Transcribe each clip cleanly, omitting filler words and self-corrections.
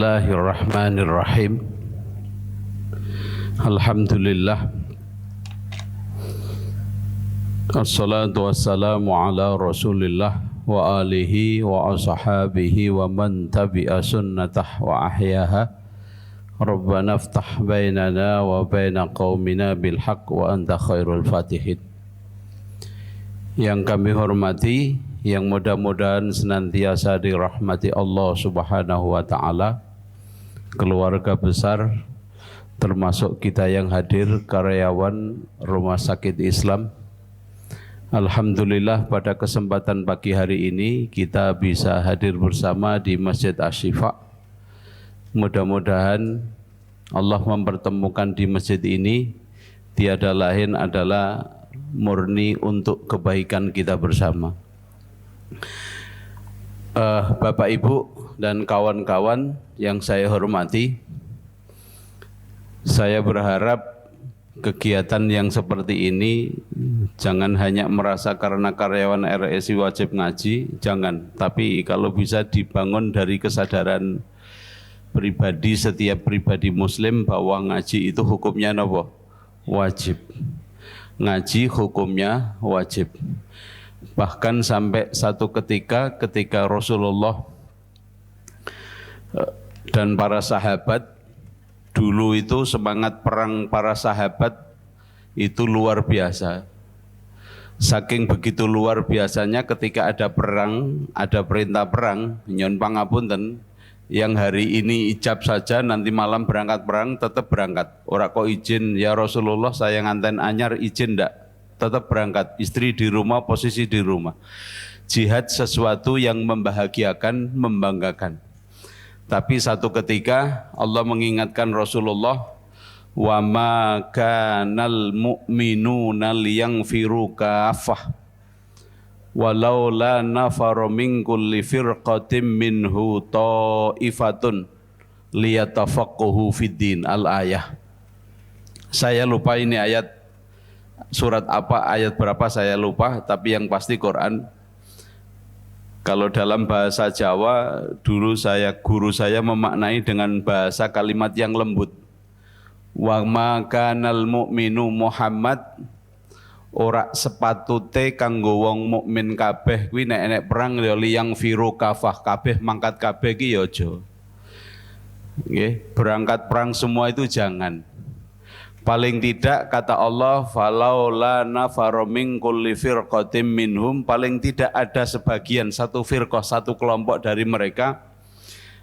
Bismillahirrahmanirrahim. Alhamdulillah. Assalatu wassalamu ala Rasulillah wa alihi wa ashabihi wa man tabi'a sunnatah wa ahyaha. Rabbana aftah bainana wa baina qaumina bil haqq wa anta khairul fatihin. Yang kami hormati, yang mudah-mudahan senantiasa dirahmati Allah Subhanahu wa ta'ala, keluarga besar, termasuk kita yang hadir, karyawan Rumah Sakit Islam. Alhamdulillah pada kesempatan pagi hari ini kita bisa hadir bersama di Masjid Asy-Syifa. Mudah-mudahan Allah mempertemukan di masjid ini tiada lain adalah murni untuk kebaikan kita bersama. Bapak Ibu dan kawan-kawan yang saya hormati, saya berharap kegiatan yang seperti ini jangan hanya merasa karena karyawan RSI wajib ngaji, jangan, tapi kalau bisa dibangun dari kesadaran pribadi, setiap pribadi muslim bahwa ngaji itu hukumnya apa? Wajib. Ngaji hukumnya wajib. Bahkan sampai satu ketika Rasulullah dan para sahabat dulu itu semangat perang para sahabat itu luar biasa. Saking begitu luar biasanya ketika ada perang, ada perintah perang, nyon pangapunten, yang hari ini ijab saja nanti malam berangkat perang tetap berangkat. Ora kok izin ya Rasulullah saya nganten anyar izin ndak? Tetap berangkat, istri di rumah, posisi di rumah. Jihad sesuatu yang membahagiakan, membanggakan. Tapi satu ketika Allah mengingatkan Rasulullah, wa ma kanal mu'minuna liyanfiru kaffah walau la nafaru min kulli firqatin minhu ta'ifatun liyatafaqahu fid-din. Al-ayah. Saya lupa ini ayat surat apa, ayat berapa saya lupa, tapi yang pasti Quran. Kalau dalam bahasa Jawa, dulu guru saya memaknai dengan bahasa kalimat yang lembut. Wa ma kanal mu'minu Muhammad, ora sepatute kanggo wong mukmin kabeh kuwi nek enek perang ya liyang firu kafah, kabeh mangkat kabeh ki ya aja. Nggih, berangkat perang semua itu jangan. Paling tidak kata Allah, falaula nafaru min kulli firqatin minhum, paling tidak ada sebagian, satu firqah, satu kelompok dari mereka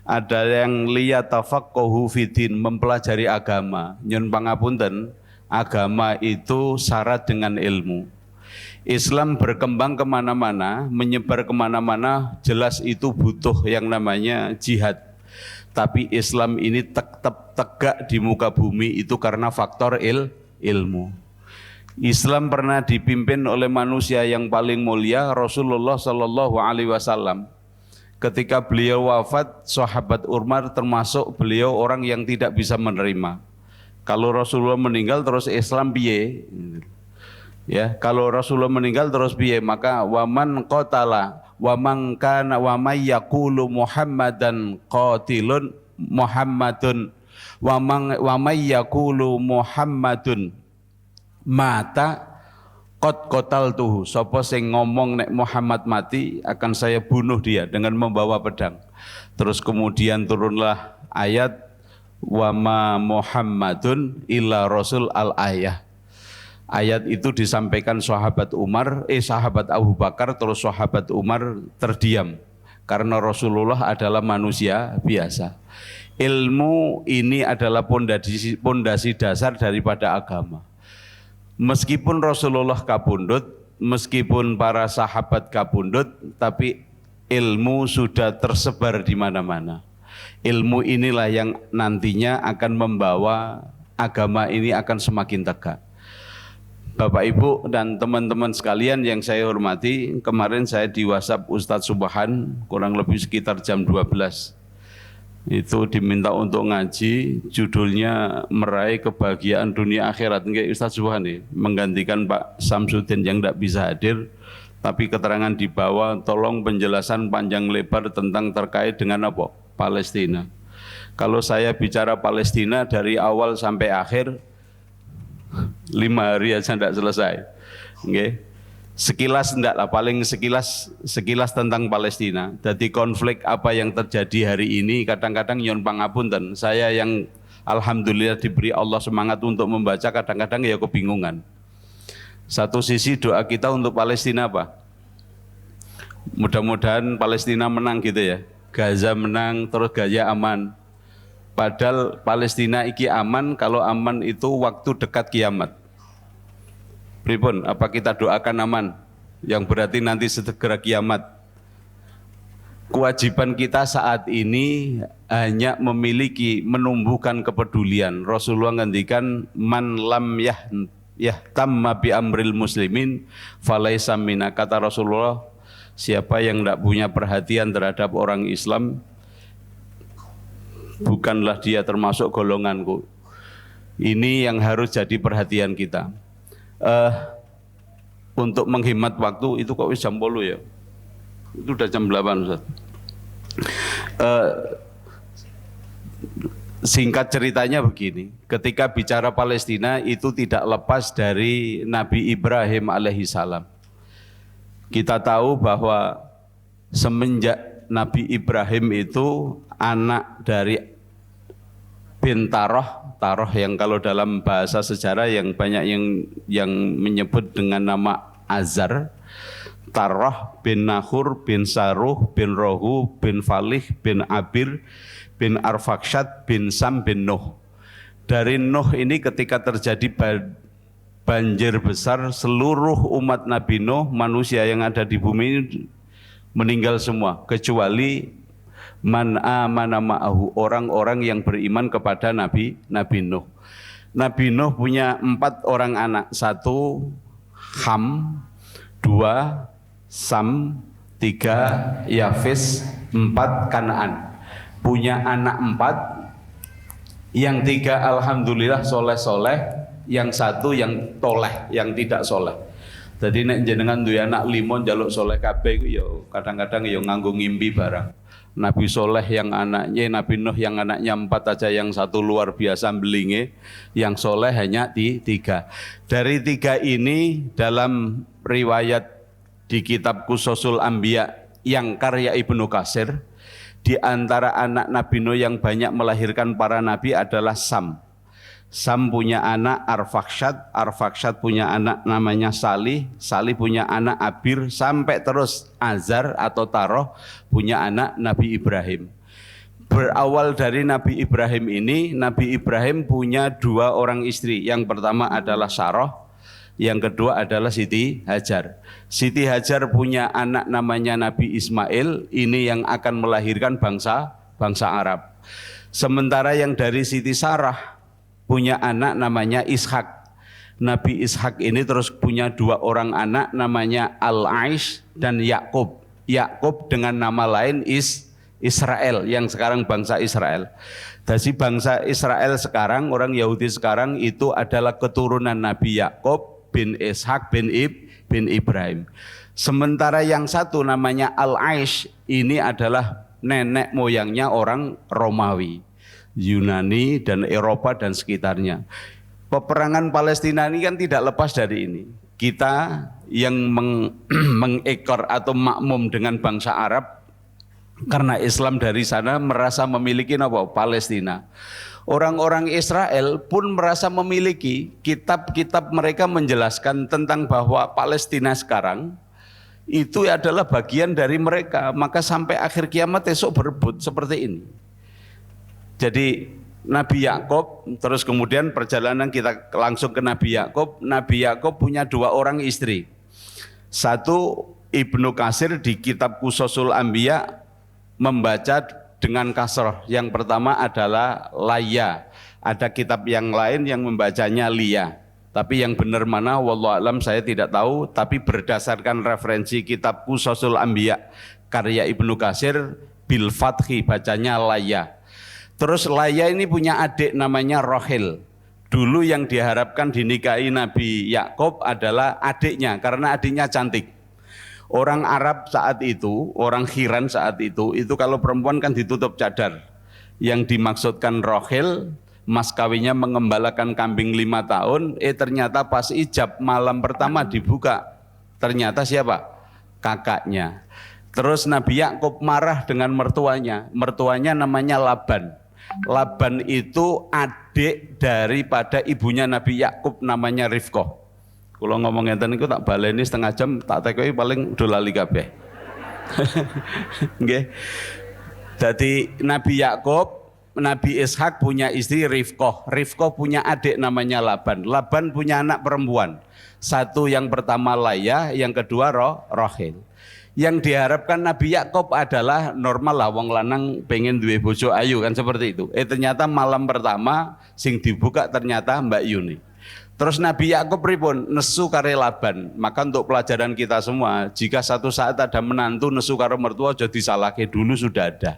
ada yang liyatafaqahu fiddin, mempelajari agama. Nyun pangapunten, agama itu syarat dengan ilmu. Islam berkembang kemana-mana, menyebar kemana-mana, jelas itu butuh yang namanya jihad. Tapi Islam ini tetap tegak di muka bumi itu karena faktor ilmu. Islam pernah dipimpin oleh manusia yang paling mulia, Rasulullah Shallallahu Alaihi Wasallam. Ketika beliau wafat, sahabat Umar termasuk beliau orang yang tidak bisa menerima. Kalau Rasulullah meninggal terus Islam piye? Ya, kalau Rasulullah meninggal terus piye? Maka waman qatala wa man kana wa may yaqulu Muhammadan qatilun Muhammadun wa may yaqulu Muhammadun mata qad qataltuhu. Sapa sing ngomong nek Muhammad mati akan saya bunuh dia dengan membawa pedang. Terus kemudian turunlah ayat wa ma Muhammadun illa rasul al-ayah. Ayat itu disampaikan sahabat Abu Bakar, terus sahabat Umar terdiam karena Rasulullah adalah manusia biasa. Ilmu ini adalah pondasi dasar daripada agama. Meskipun Rasulullah kabundut, meskipun para sahabat kabundut, tapi ilmu sudah tersebar di mana-mana. Ilmu inilah yang nantinya akan membawa agama ini akan semakin tegak. Bapak Ibu dan teman-teman sekalian yang saya hormati, kemarin saya di WhatsApp Ustadz Subhan kurang lebih sekitar jam 12. Itu diminta untuk ngaji, judulnya meraih kebahagiaan dunia akhirat. Nggih Ustadz Subhan nih, menggantikan Pak Samsudin yang tidak bisa hadir, tapi keterangan di bawah tolong penjelasan panjang lebar tentang terkait dengan apa? Palestina. Kalau saya bicara Palestina dari awal sampai akhir 5 hari aja tidak selesai. Okay. Sekilas enggak lah, paling sekilas tentang Palestina. Jadi konflik apa yang terjadi hari ini kadang-kadang nyon pangapunten. Saya yang alhamdulillah diberi Allah semangat untuk membaca, kadang-kadang ya kebingungan. Satu sisi doa kita untuk Palestina apa? Mudah-mudahan Palestina menang gitu ya. Gaza menang, terus Gaza aman. Padahal Palestina iki aman kalau aman itu waktu dekat kiamat. Pripun, apa kita doakan aman? Yang berarti nanti segera kiamat. Kewajiban kita saat ini hanya memiliki, menumbuhkan kepedulian. Rasulullah ngendikan, man lam yahtamma bi amril muslimin falaisa minna. Kata Rasulullah, siapa yang tidak punya perhatian terhadap orang Islam, bukanlah dia termasuk golonganku. Ini yang harus jadi perhatian kita. Untuk menghemat waktu, itu kok jam 10 ya? Itu udah jam 8 Ustaz. Singkat ceritanya begini, ketika bicara Palestina itu tidak lepas dari Nabi Ibrahim alaihissalam. Kita tahu bahwa semenjak Nabi Ibrahim itu anak dari bin Taroh yang kalau dalam bahasa sejarah yang banyak yang menyebut dengan nama Azar, Taroh bin Nahur bin Saruh bin Rohu bin Falih bin Abir bin Arfakshad bin Sam bin Nuh. Dari Nuh ini ketika terjadi banjir besar, seluruh umat Nabi Nuh, manusia yang ada di bumi ini meninggal semua, kecuali man amana ma'ahu, orang-orang yang beriman kepada Nabi Nuh. Nabi Nuh punya 4 orang anak, 1 Ham, 2 Sam, 3 Yafis, 4 Kanaan. Punya anak 4, yang 3 alhamdulillah soleh-soleh, yang 1 yang toleh, yang tidak soleh. Jadi nek jenengan duwe anak 5 njaluk soleh kabeh iku ya kadang-kadang ya nganggo ngimpi barang. Nabi Soleh yang anaknya, Nabi Nuh yang anaknya 4 aja, yang 1 luar biasa belinge, yang soleh hanya 3. Dari 3 ini dalam riwayat di kitab Qusosul Anbiya yang karya Ibnu Katsir, di antara anak Nabi Nuh yang banyak melahirkan para nabi adalah Sam. Sam punya anak Arfakshad, Arfakshad punya anak namanya Salih, Salih punya anak Abir, sampai terus Azar atau Taroh punya anak Nabi Ibrahim. Berawal dari Nabi Ibrahim ini, Nabi Ibrahim punya 2 orang istri. Yang pertama adalah Saroh, yang kedua adalah Siti Hajar. Siti Hajar punya anak namanya Nabi Ismail, ini yang akan melahirkan bangsa Arab. Sementara yang dari Siti Sarah punya anak namanya Ishak. Nabi Ishak ini terus punya 2 orang anak namanya Al-Aish dan Yakub. Yakub dengan nama lain Israel, yang sekarang bangsa Israel. Jadi bangsa Israel sekarang, orang Yahudi sekarang itu adalah keturunan Nabi Yakub bin Ishak bin Ibrahim. Sementara yang satu namanya Al-Aish ini adalah nenek moyangnya orang Romawi, Yunani dan Eropa dan sekitarnya. Peperangan Palestina ini kan tidak lepas dari ini. Kita yang mengekor atau makmum dengan bangsa Arab karena Islam dari sana merasa memiliki apa? Palestina. Orang-orang Israel pun merasa memiliki, kitab-kitab mereka menjelaskan tentang bahwa Palestina sekarang itu adalah bagian dari mereka. Maka sampai akhir kiamat esok berebut seperti ini. Jadi Nabi Yakub, terus kemudian perjalanan kita langsung ke Nabi Yakub. Nabi Yakub punya 2 orang istri. 1 Ibnu Katsir di kitab Qusosul Anbiya membaca dengan kasroh. Yang pertama adalah Laya. Ada kitab yang lain yang membacanya Lia. Tapi yang benar mana wallahu alam saya tidak tahu, tapi berdasarkan referensi kitab Qusosul Anbiya karya Ibnu Katsir bil fathi bacanya Laya. Terus Laya ini punya adik namanya Rohil. Dulu yang diharapkan dinikahi Nabi Yakub adalah adiknya, karena adiknya cantik. Orang Arab saat itu, orang Khiran saat itu kalau perempuan kan ditutup cadar. Yang dimaksudkan Rohil, mas kawinnya mengembalakan kambing 5 tahun, ternyata pas ijab malam pertama dibuka, ternyata siapa? Kakaknya. Terus Nabi Yakub marah dengan mertuanya namanya Laban. Laban itu adik daripada ibunya Nabi Yakub namanya Rifqah. Kalau ngomong ngeten niku tak baleni setengah jam, tak tekoki paling udah lali kabeh. Nggih. Jadi Nabi Yakub, Nabi Ishak punya istri Rifqah. Rifqah punya adik namanya Laban. Laban punya anak perempuan. Satu yang pertama Laya, yang kedua Rohil. Yang diharapkan Nabi Yakub adalah normal lah wong lanang pengen duwe bojo ayu kan seperti itu. Ternyata malam pertama sing dibuka ternyata Mbak Yuni. Terus Nabi Yakub pripun nesu kare Laban. Maka untuk pelajaran kita semua, jika satu saat ada menantu nesu karo mertua jadi disalahke dulu sudah ada.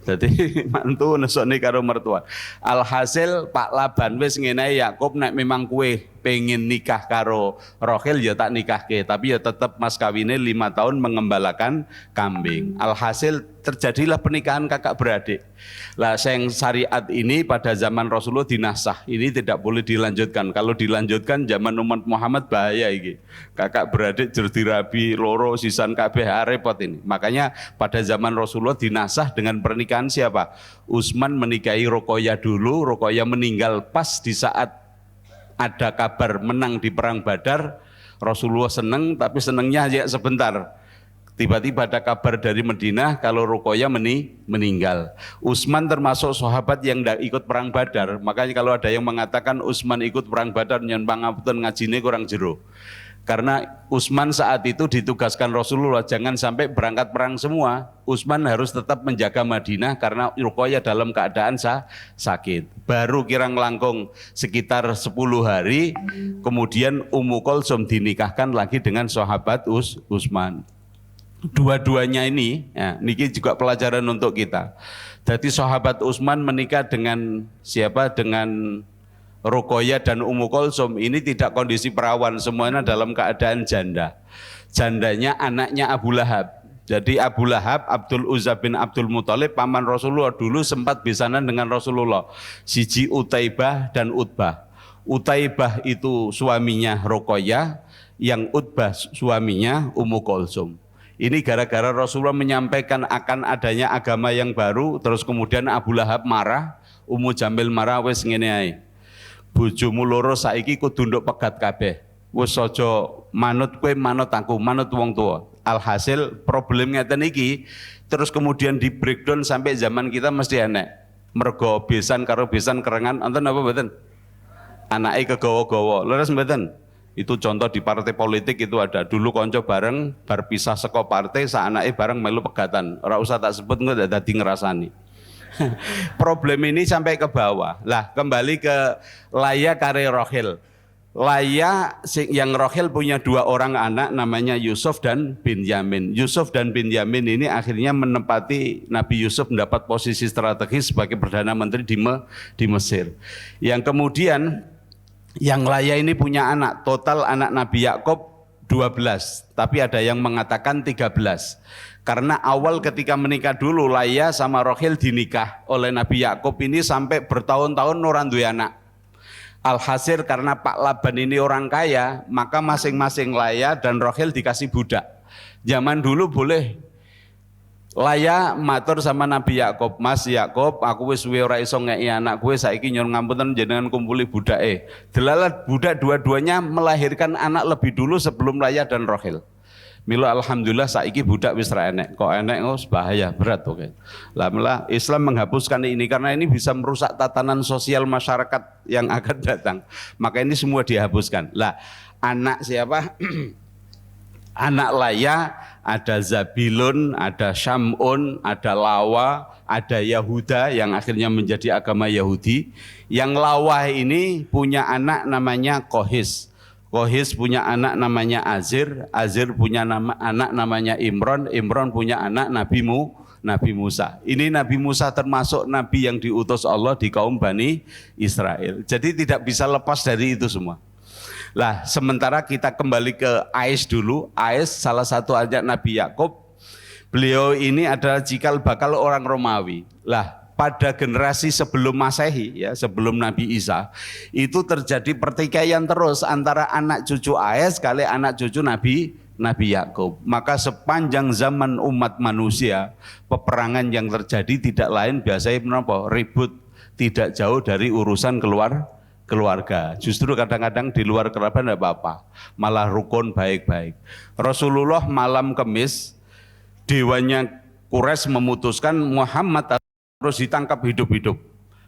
Jadi mantu nesone karo mertua. Alhasil Pak Laban wis ngene Yakub nek memang kue pengen nikah karo Rohil ya tak nikahke, tapi ya tetap mas kawine 5 tahun mengembalakan kambing. Alhasil terjadilah pernikahan kakak beradik. Lah yang syariat ini pada zaman Rasulullah dinasah, ini tidak boleh dilanjutkan. Kalau dilanjutkan zaman umat Muhammad bahaya iki. Kakak beradik jadi rabi loro sisan kabeh repot ini. Makanya pada zaman Rasulullah dinasah dengan pernikahan siapa? Utsman menikahi Ruqayyah dulu, Ruqayyah meninggal pas di saat ada kabar menang di perang Badar. Rasulullah seneng, tapi senengnya aja sebentar. Tiba-tiba ada kabar dari Madinah kalau Ruqayyah meninggal. Utsman termasuk sahabat yang tidak ikut perang Badar. Makanya kalau ada yang mengatakan Utsman ikut perang Badar, nyon pangapunten ngajine kurang jero. Karena Utsman saat itu ditugaskan Rasulullah jangan sampai berangkat perang semua. Utsman harus tetap menjaga Madinah karena Ruqayyah dalam keadaan sakit. Baru kirang langkung sekitar 10 hari kemudian Ummu Kulsum dinikahkan lagi dengan sahabat Utsman. Dua-duanya ini, ya, niki juga pelajaran untuk kita. Jadi sahabat Utsman menikah dengan siapa? Dengan Ruqayyah dan Ummu Kulsum. Ini tidak kondisi perawan, semuanya dalam keadaan janda. Jandanya anaknya Abu Lahab. Jadi Abu Lahab, Abdul Uzza bin Abdul Muthalib, paman Rasulullah dulu sempat besanan dengan Rasulullah. Siji Utaibah dan Utbah. Utaibah itu suaminya Ruqayyah, yang Utbah suaminya Ummu Kulsum. Ini gara-gara Rasulullah menyampaikan akan adanya agama yang baru, terus kemudian Abu Lahab marah, Ummu Jamil marah, wis ngene ae. Bojomu loro saiki kudu nduk pegat kabeh. Wis aja manut kowe, manut aku, manut wong tua. Alhasil problem ngeten iki terus kemudian di breakdown sampai zaman kita mesti enek. Mergo besan karo besan kerengan, enten apa mboten? Anake kegawa-gawa. Leres mboten? Itu contoh di partai politik itu ada. Dulu konco bareng bar pisah saka partai sak anake bareng melu pegatan. Ora usah tak sebut engko dadi ngrasani. Problem ini sampai ke bawah. Lah kembali ke Laya kare Rohil. Laya yang Rohil punya 2 orang anak namanya Yusuf dan Binyamin. Yusuf dan Binyamin ini akhirnya menempati Nabi Yusuf mendapat posisi strategis sebagai Perdana Menteri di Mesir. Yang kemudian yang Laya ini punya anak, total anak Nabi Yakub 12, tapi ada yang mengatakan 13. Karena awal ketika menikah dulu Laya sama Rohil dinikah oleh Nabi Yakub ini sampai bertahun-tahun ora duwe anak. Alhasil karena Pak Laban ini orang kaya, maka masing-masing Laya dan Rohil dikasih budak. Zaman dulu boleh Laya matur sama Nabi Yakub, Mas Yakub, aku wis suwe ora iso ngeki anak kowe, saiki nyuwun ngapunten jenengan kumpuli budake. Delalah budak dua-duanya melahirkan anak lebih dulu sebelum Laya dan Rohil. Milo alhamdulillah saiki budak wis ra enek. Kok enek bahaya, berat oke. Lah Islam menghapuskan ini karena ini bisa merusak tatanan sosial masyarakat yang akan datang. Maka ini semua dihapuskan. Lah anak siapa? Anak Laya ada Zabilun, ada Syamun, ada Lawa, ada Yahuda yang akhirnya menjadi agama Yahudi. Yang Lawa ini punya anak namanya Kohis. Kohis punya anak namanya Azir, Azir punya anak namanya Imron, Imron punya anak Nabi Musa. Ini Nabi Musa termasuk Nabi yang diutus Allah di kaum Bani Israel. Jadi tidak bisa lepas dari itu semua. Lah sementara kita kembali ke Ais dulu. Ais salah satu anak Nabi Yakub. Beliau ini adalah cikal bakal orang Romawi. Lah pada generasi sebelum Masehi, ya, sebelum Nabi Isa, itu terjadi pertikaian terus antara anak cucu AS kali anak cucu Nabi Yakub. Maka sepanjang zaman umat manusia, peperangan yang terjadi tidak lain biasanya menapa? Ribut, tidak jauh dari urusan keluarga. Justru kadang-kadang di luar kerabat tidak apa-apa, malah rukun baik-baik. Rasulullah malam Kemis, dewannya Quraisy memutuskan Muhammad harus ditangkap hidup-hidup.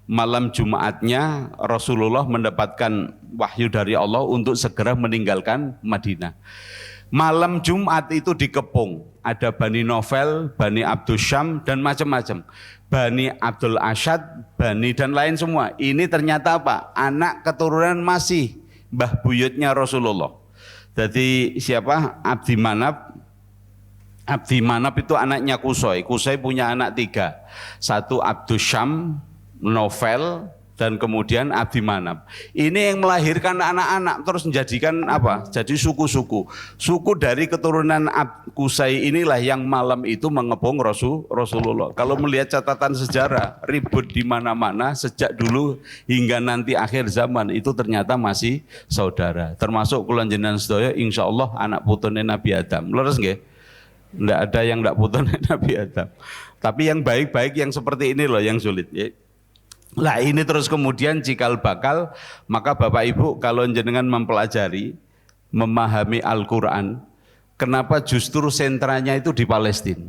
Malam Jumatnya Rasulullah mendapatkan wahyu dari Allah untuk segera meninggalkan Madinah. Malam Jumat itu dikepung, ada Bani Nofel, Bani Abdul Syam, dan macam-macam. Bani Abdul Asyad, Bani dan lain semua. Ini ternyata apa? Anak keturunan masih mbah buyutnya Rasulullah. Jadi siapa? Abdi Manaf. Abdi Manaf itu anaknya Qusay. Qusay punya anak 3. Satu Abdul Syam, Nofel, dan kemudian Abdi Manaf. Ini yang melahirkan anak-anak terus menjadikan apa? Jadi suku-suku. Suku dari keturunan Qusay inilah yang malam itu mengepung Rasulullah. Kalau melihat catatan sejarah, ribut di mana-mana sejak dulu hingga nanti akhir zaman itu ternyata masih saudara. Termasuk kula jenengan sedaya insyaallah anak putune Nabi Adam. Leres nggih? Enggak ada yang enggak putune Nabi Adam. Tapi yang baik-baik yang seperti ini loh yang sulit ya. Lah ini terus kemudian cikal bakal, maka Bapak Ibu kalau jenengan mempelajari, memahami Al-Quran, kenapa justru sentranya itu di Palestina?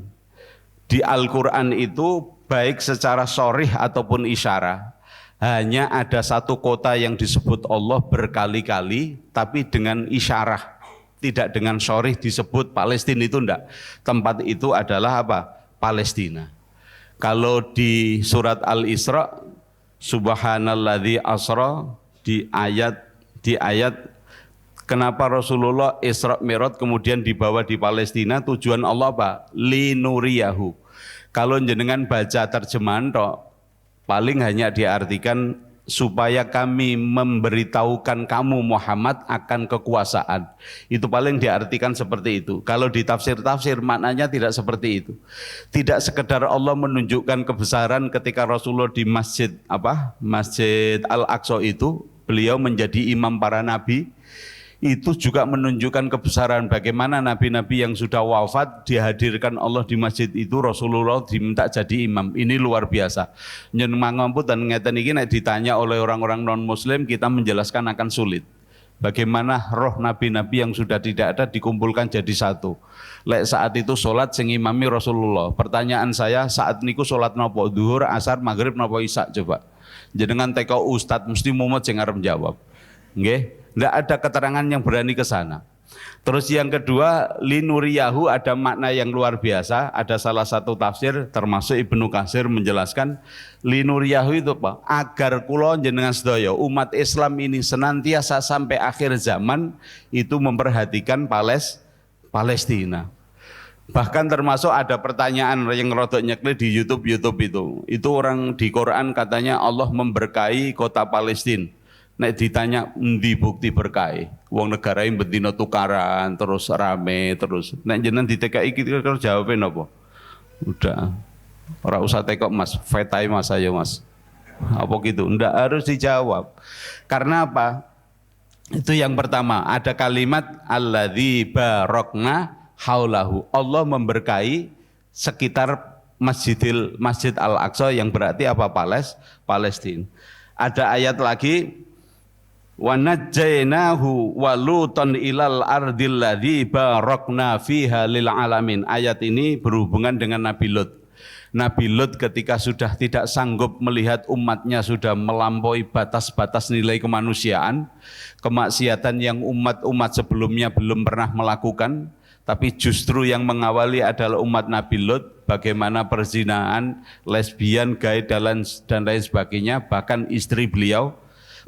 Di Al-Quran itu baik secara sharih ataupun isyarah, hanya ada satu kota yang disebut Allah berkali-kali, tapi dengan isyarah, tidak dengan sharih disebut Palestina itu enggak. Tempat itu adalah apa? Palestina. Kalau di surat Al-Isra, Subhanalladzi asra di ayat kenapa Rasulullah Isra Mi'raj kemudian dibawa di Palestina, tujuan Allah apa? Linuriyahu. Kalau jenengan baca terjemahan toh, paling hanya diartikan supaya kami memberitahukan kamu Muhammad akan kekuasaan. Itu paling diartikan seperti itu. Kalau di tafsir-tafsir maknanya tidak seperti itu. Tidak sekedar Allah menunjukkan kebesaran ketika Rasulullah di Masjid Al-Aqsa itu, beliau menjadi imam para nabi. Itu juga menunjukkan kebesaran bagaimana nabi-nabi yang sudah wafat dihadirkan Allah di masjid itu, Rasulullah diminta jadi imam. Ini luar biasa. Njenengan ngapunten ngeten iki nek ditanya oleh orang-orang non muslim kita menjelaskan akan sulit. Bagaimana roh nabi-nabi yang sudah tidak ada dikumpulkan jadi satu. Lek saat itu sholat sing imami Rasulullah. Pertanyaan saya saat niku sholat napa? Duhur, asar, maghrib napa isya coba. Jenengan teko ustad mesti mumet sing arep jawab. Nggih. Tidak ada keterangan yang berani ke sana. Terus yang kedua, linuriyahu ada makna yang luar biasa. Ada salah satu tafsir termasuk Ibnu Katsir menjelaskan linuriyahu itu apa? Agar kula jenengan sedaya umat Islam ini senantiasa sampai akhir zaman itu memperhatikan Palestina. Bahkan termasuk ada pertanyaan yang rodok nyekli di YouTube itu. Itu orang di Quran katanya Allah memberkahi kota Palestina. Nek ditanya endi bukti berkah, wong negara ini bendino tukaran terus rame terus. Nek jenengan ditekai kita terus jawabin apa? Udah, ora usah tekok mas, fetai mas ayo mas. Apa gitu? Ndak harus dijawab. Karena apa? Itu yang pertama. Ada kalimat alladzi barokna haulahu. Allah memberkahi sekitar Masjid Al-Aqsa yang berarti apa? Palestina. Ada ayat lagi. Wa najjainahu wa lutan ilal ardil ladzi barakna fiha lil alamin. Ayat ini berhubungan dengan Nabi Lut. Nabi Lut ketika sudah tidak sanggup melihat umatnya sudah melampaui batas-batas nilai kemanusiaan, kemaksiatan yang umat-umat sebelumnya belum pernah melakukan, tapi justru yang mengawali adalah umat Nabi Lut, bagaimana perzinahan, lesbian, gay dan lain sebagainya, bahkan istri beliau.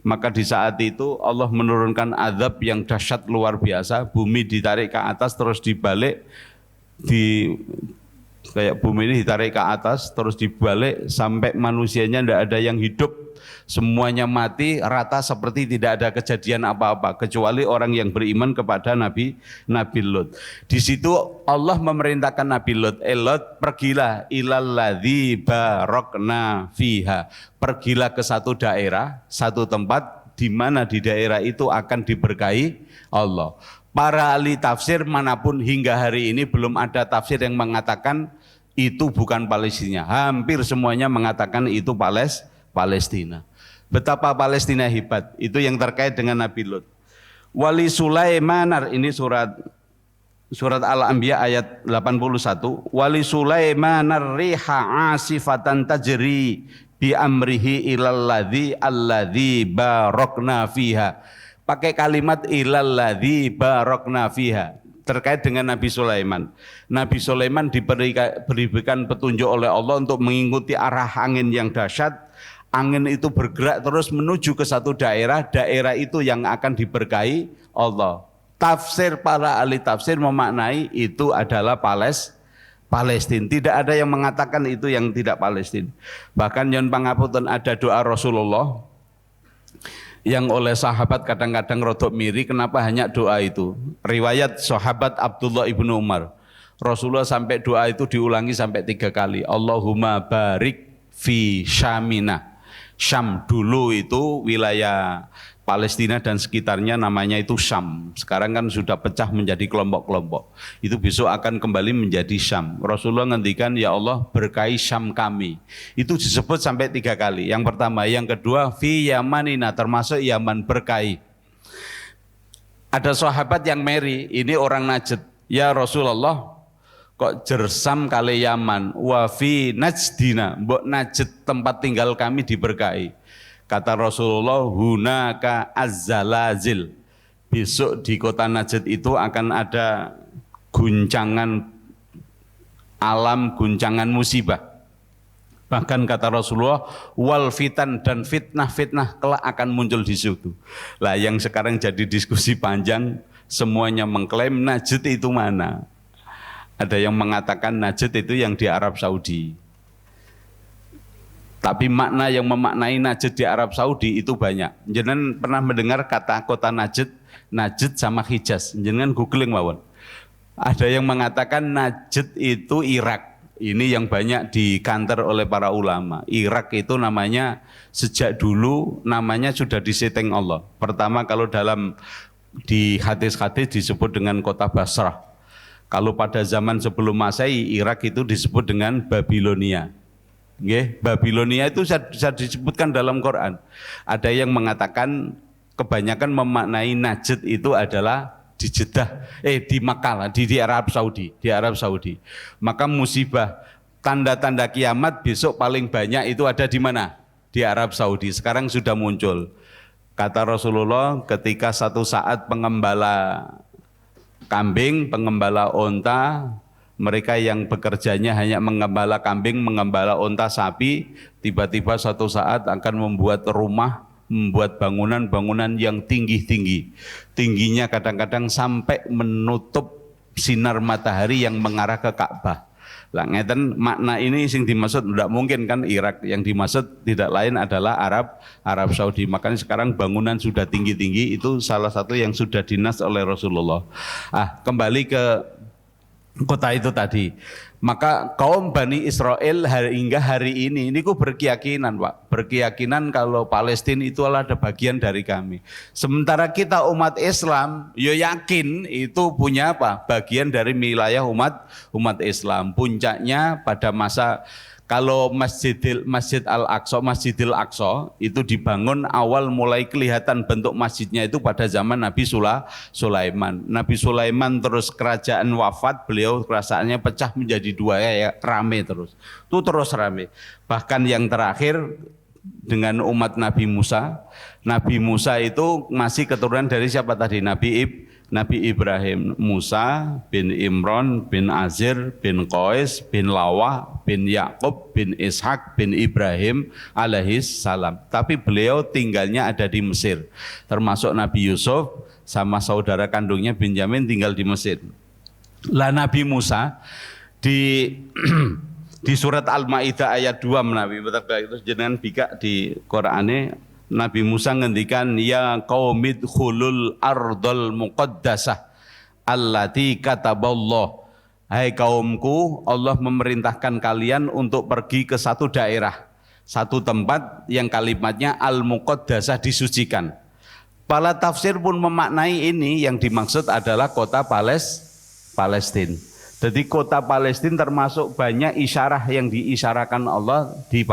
Maka di saat itu Allah menurunkan azab yang dahsyat luar biasa, bumi ditarik ke atas terus dibalik, kayak bumi ini ditarik ke atas terus dibalik sampai manusianya tidak ada yang hidup, semuanya mati rata seperti tidak ada kejadian apa-apa kecuali orang yang beriman kepada Nabi Lut. Di situ Allah memerintahkan Nabi Lut, Lot pergilah ilalladzi barokna fiha, pergilah ke satu daerah, satu tempat di mana di daerah itu akan diberkahi Allah. Para ahli tafsir manapun hingga hari ini belum ada tafsir yang mengatakan itu bukan Palestina. Hampir semuanya mengatakan itu Palestina. Betapa Palestina hebat, itu yang terkait dengan Nabi Lut. Wali Sulaiman, ini surat Al-Anbiya ayat 81. Wali Sulaiman riha asifatan tajri bi amrihi ilalladzi alladzi barokna fiha. Pakai kalimat ilalladzi barokna fiha terkait dengan Nabi Sulaiman. Nabi Sulaiman diberikan petunjuk oleh Allah untuk mengikuti arah angin yang dahsyat. Angin itu bergerak terus menuju ke satu daerah, daerah itu yang akan diberkahi Allah. Tafsir para ahli tafsir memaknai itu adalah Palestina. Tidak ada yang mengatakan itu yang tidak Palestina. Bahkan yang pangapunten ada doa Rasulullah yang oleh sahabat kadang-kadang rodok miri, kenapa hanya doa itu. Riwayat sahabat Abdullah ibnu Umar, Rasulullah sampai doa itu diulangi sampai 3 kali. Allahumma barik fi Syamina. Syam dulu itu wilayah Palestina dan sekitarnya namanya itu Syam. Sekarang kan sudah pecah menjadi kelompok-kelompok. Itu besok akan kembali menjadi Syam. Rasulullah ngendikan, ya Allah berkahi Syam kami. Itu disebut sampai 3 kali. Yang pertama, yang kedua fi Yamanina, termasuk Yaman berkahi. Ada sahabat yang meri, ini orang Najd. Ya Rasulullah, kok jersam kali Yaman, wa fi Najdina, mbok Najd tempat tinggal kami diberkahi. Kata Rasulullah, hunaka az-zalazil. Besok di kota Najd itu akan ada guncangan alam, guncangan musibah. Bahkan kata Rasulullah, wal fitan, dan fitnah-fitnah kelak akan muncul di situ. Lah yang sekarang jadi diskusi panjang, semuanya mengklaim Najd itu mana? Ada yang mengatakan Najd itu yang di Arab Saudi. Tapi makna yang memaknai Najd di Arab Saudi itu banyak. Jenengan pernah mendengar kata kota Najd, Najd sama Hijaz. Jenengan googling mawon. Ada yang mengatakan Najd itu Irak. Ini yang banyak dikanter oleh para ulama. Irak itu namanya sejak dulu namanya sudah disetting Allah. Pertama kalau di hadis-hadis disebut dengan kota Basrah. Kalau pada zaman sebelum Masehi, Irak itu disebut dengan Babilonia. Babilonia itu bisa disebutkan dalam Quran. Ada yang mengatakan kebanyakan memaknai Najd itu adalah di Jeddah, di Makkah, di Arab Saudi. Maka musibah, tanda-tanda kiamat besok paling banyak itu ada di mana? Di Arab Saudi. Sekarang sudah muncul. Kata Rasulullah, ketika satu saat pengembala kambing, pengembala onta, mereka yang bekerjanya hanya mengembala kambing, mengembala onta sapi, tiba-tiba suatu saat akan membuat rumah, membuat bangunan-bangunan yang tinggi-tinggi. Tingginya kadang-kadang sampai menutup sinar matahari yang mengarah ke Ka'bah. Lah ngeten makna ini sing dimaksud tidak mungkin kan Irak, yang dimaksud tidak lain adalah Arab Saudi. Makanya sekarang bangunan sudah tinggi-tinggi, itu salah satu yang sudah dinas oleh Rasulullah. Kembali ke kota itu tadi. Maka kaum Bani Israel hingga hari ini ku berkeyakinan, Pak. Berkeyakinan kalau Palestina itu ada bagian dari kami. Sementara kita umat Islam, yo yakin itu punya apa? Bagian dari wilayah umat Islam. Puncaknya pada masa kalau Masjid Al-Aqsa itu dibangun, awal mulai kelihatan bentuk masjidnya itu pada zaman Nabi Sulaiman. Nabi Sulaiman terus kerajaan wafat, beliau kerajaannya pecah menjadi 2 ya, rame terus. Itu terus rame. Bahkan yang terakhir dengan umat Nabi Musa. Nabi Musa itu masih keturunan dari siapa tadi? Nabi Ibrahim. Musa bin Imran bin Azir bin Qais bin Lawah bin Yakub bin Ishak bin Ibrahim alaihis salam. Tapi beliau tinggalnya ada di Mesir. Termasuk Nabi Yusuf sama saudara kandungnya Benyamin tinggal di Mesir. Lah Nabi Musa di di surat Al-Maidah ayat 2 menawi itu jenengan bika di Qur'ane Nabi Musa ngendikan ya qaumid khulul ardal muqaddasah allati kataballah. Hai kaumku, Allah memerintahkan kalian untuk pergi ke satu daerah, satu tempat yang kalimatnya al-muqaddasah, disucikan. Para tafsir pun memaknai ini yang dimaksud adalah kota Palestina. Jadi kota Palestina termasuk banyak isyarah yang diisyarakan Allah di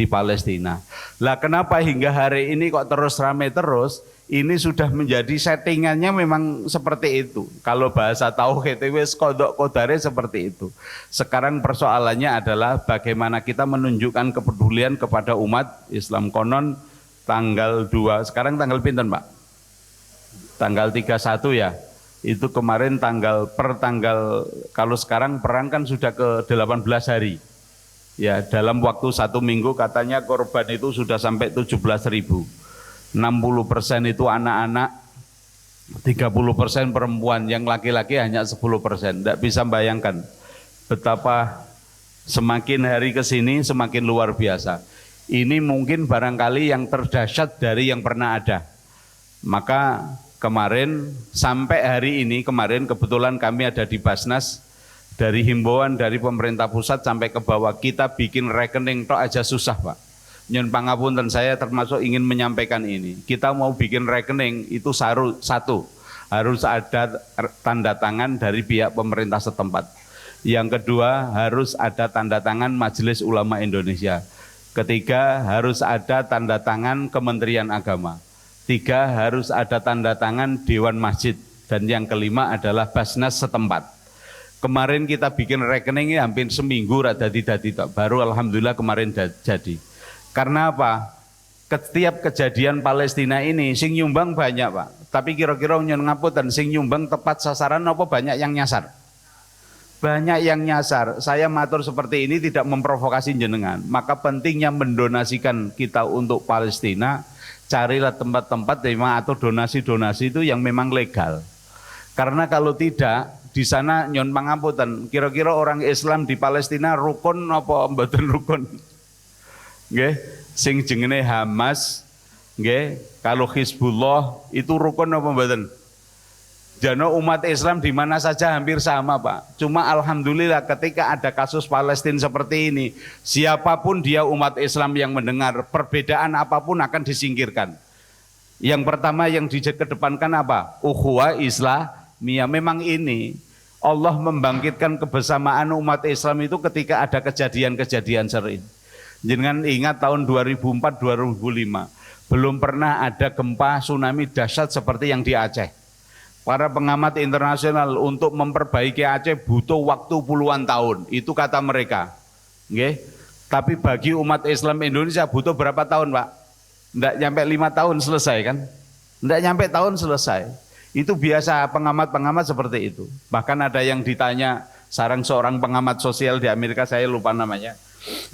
Palestina. Lah kenapa hingga hari ini kok terus ramai terus? Ini sudah menjadi settingannya memang seperti itu. Kalau bahasa tauhid wis kodok kodare seperti itu. Sekarang persoalannya adalah bagaimana kita menunjukkan kepedulian kepada umat Islam. Konon tanggal 2, sekarang tanggal pinten Pak? Tanggal 31 ya. Itu kemarin tanggal kalau sekarang perang kan sudah ke 18 hari. Ya, dalam waktu 1 minggu katanya korban itu sudah sampai 17.000. 60% itu anak-anak, 30% perempuan, yang laki-laki hanya 10%. Tidak bisa bayangkan betapa semakin hari ke sini semakin luar biasa. Ini mungkin barangkali yang terdahsyat dari yang pernah ada. Maka kemarin sampai hari ini, kemarin kebetulan kami ada di Basnas, dari himbauan dari pemerintah pusat sampai ke bawah, kita bikin rekening tok aja susah Pak. Nyun pangapunten, saya termasuk ingin menyampaikan ini. Kita mau bikin rekening itu satu, harus ada tanda tangan dari pihak pemerintah setempat. Yang kedua, harus ada tanda tangan Majelis Ulama Indonesia. Ketiga, harus ada tanda tangan Kementerian Agama. 3, harus ada tanda tangan Dewan Masjid. Dan yang kelima adalah Basnas setempat. Kemarin kita bikin rekening hampir seminggu dadi baru alhamdulillah kemarin jadi. Karena apa? Setiap kejadian Palestina ini sing nyumbang banyak Pak. Tapi kira-kira nyun ngapunten sing nyumbang tepat sasaran apa banyak yang nyasar? Banyak yang nyasar. Saya matur seperti ini tidak memprovokasi jenengan. Maka pentingnya mendonasikan kita untuk Palestina. Carilah tempat-tempat atau donasi-donasi itu yang memang legal. Karena kalau tidak di sana nyun pangapunten, kira-kira orang Islam di Palestina rukun apa mboten rukun? Nggih, sing jenenge Hamas, nggih, kalau Hizbullah itu rukun apa mboten? Jano umat Islam di mana saja hampir sama, Pak. Cuma alhamdulillah ketika ada kasus Palestina seperti ini, siapapun dia umat Islam yang mendengar, perbedaan apapun akan disingkirkan. Yang pertama yang dikedepankan apa? Ukhuwah Islamiyah. Memang ini Allah membangkitkan kebersamaan umat Islam itu ketika ada kejadian-kejadian seperti ini. Jangan ingat tahun 2004-2005 belum pernah ada gempa tsunami dahsyat seperti yang di Aceh. Para pengamat internasional untuk memperbaiki Aceh butuh waktu puluhan tahun, itu kata mereka. Nggih. Tapi bagi umat Islam Indonesia butuh berapa tahun Pak? Tidak nyampe 5 tahun selesai kan? Tidak nyampe tahun selesai. Itu biasa pengamat-pengamat seperti itu. Bahkan ada yang ditanya, seorang pengamat sosial di Amerika, saya lupa namanya.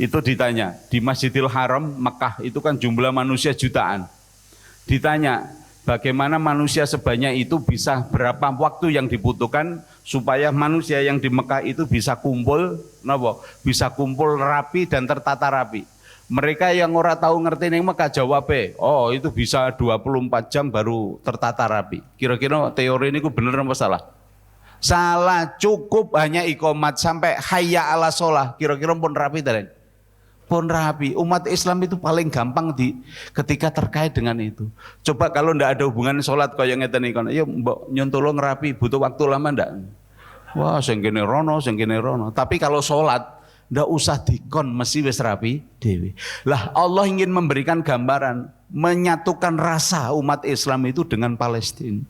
Itu ditanya, di Masjidil Haram, Mekah, itu kan jumlah manusia jutaan. Ditanya, bagaimana manusia sebanyak itu bisa, berapa waktu yang dibutuhkan supaya manusia yang di Mekah itu bisa kumpul, bisa kumpul rapi dan tertata rapi. Mereka yang ora tahu ngerti ning Mekah jawab, oh itu bisa 24 jam baru tertata rapi. Kira-kira teori ini bener apa salah? Salah, cukup hanya iqomat sampai hayya ala sholah, kira-kira pun rapi tadi. Pun rapi. Umat Islam itu paling gampang ketika terkait dengan itu. Coba kalau ndak ada hubungan sholat kaya ngeten iki, ya mbok nyontolo ngerapi butuh waktu lama ndak? Wah, sing kene rono, sing kene rono. Tapi kalau sholat ndak usah dikon, mesti wis rapi dhewe. Lah Allah ingin memberikan gambaran, menyatukan rasa umat Islam itu dengan Palestina.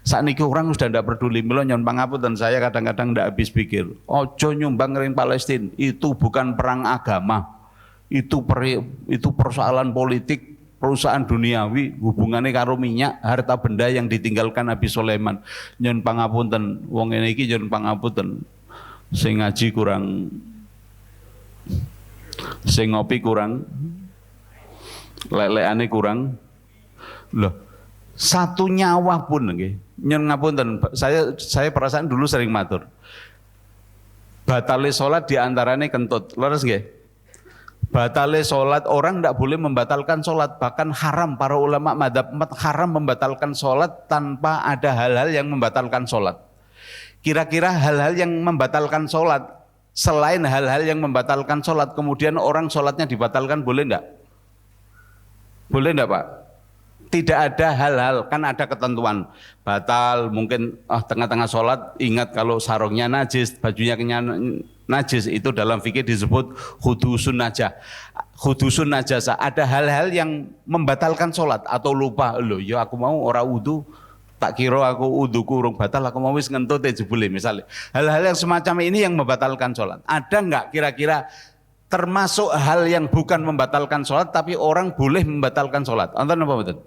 Saat ini orang sudah tidak peduli, milo nyon pangapunten saya kadang-kadang tidak habis pikir. Ojo nyumbang ring Palestina, itu bukan perang agama, itu persoalan politik, perusahaan duniawi, hubungannya karo minyak, harta benda yang ditinggalkan Nabi Sulaiman. Nyon pangapunten, wong ini iki nyon pangapunten, sing ngaji kurang, sing ngopi kurang, leleane kurang, loh. Satu nyawa pun nggih. Nyon ngapunten, saya perasaan dulu sering matur. Batale sholat diantaranya kentut. Leres nggih? Batale sholat, orang tidak boleh membatalkan sholat, bahkan haram, para ulama madzhab 4 haram membatalkan sholat tanpa ada hal-hal yang membatalkan sholat. Kira-kira hal-hal yang membatalkan sholat, selain hal-hal yang membatalkan sholat, kemudian orang sholatnya dibatalkan, boleh enggak? Boleh enggak Pak? Tidak ada hal-hal, kan ada ketentuan batal, mungkin tengah-tengah sholat ingat kalau sarungnya najis, bajunya najis, itu dalam fikih disebut hudusun najah, hudusun najasa. Ada hal-hal yang membatalkan sholat atau lupa, loh ya aku mau ora wudu, tak kira aku wuduku urung batal, aku mau wis ngentut jebule misalnya. Hal-hal yang semacam ini yang membatalkan sholat. Ada enggak kira-kira termasuk hal yang bukan membatalkan sholat tapi orang boleh membatalkan sholat? Anton apa betul?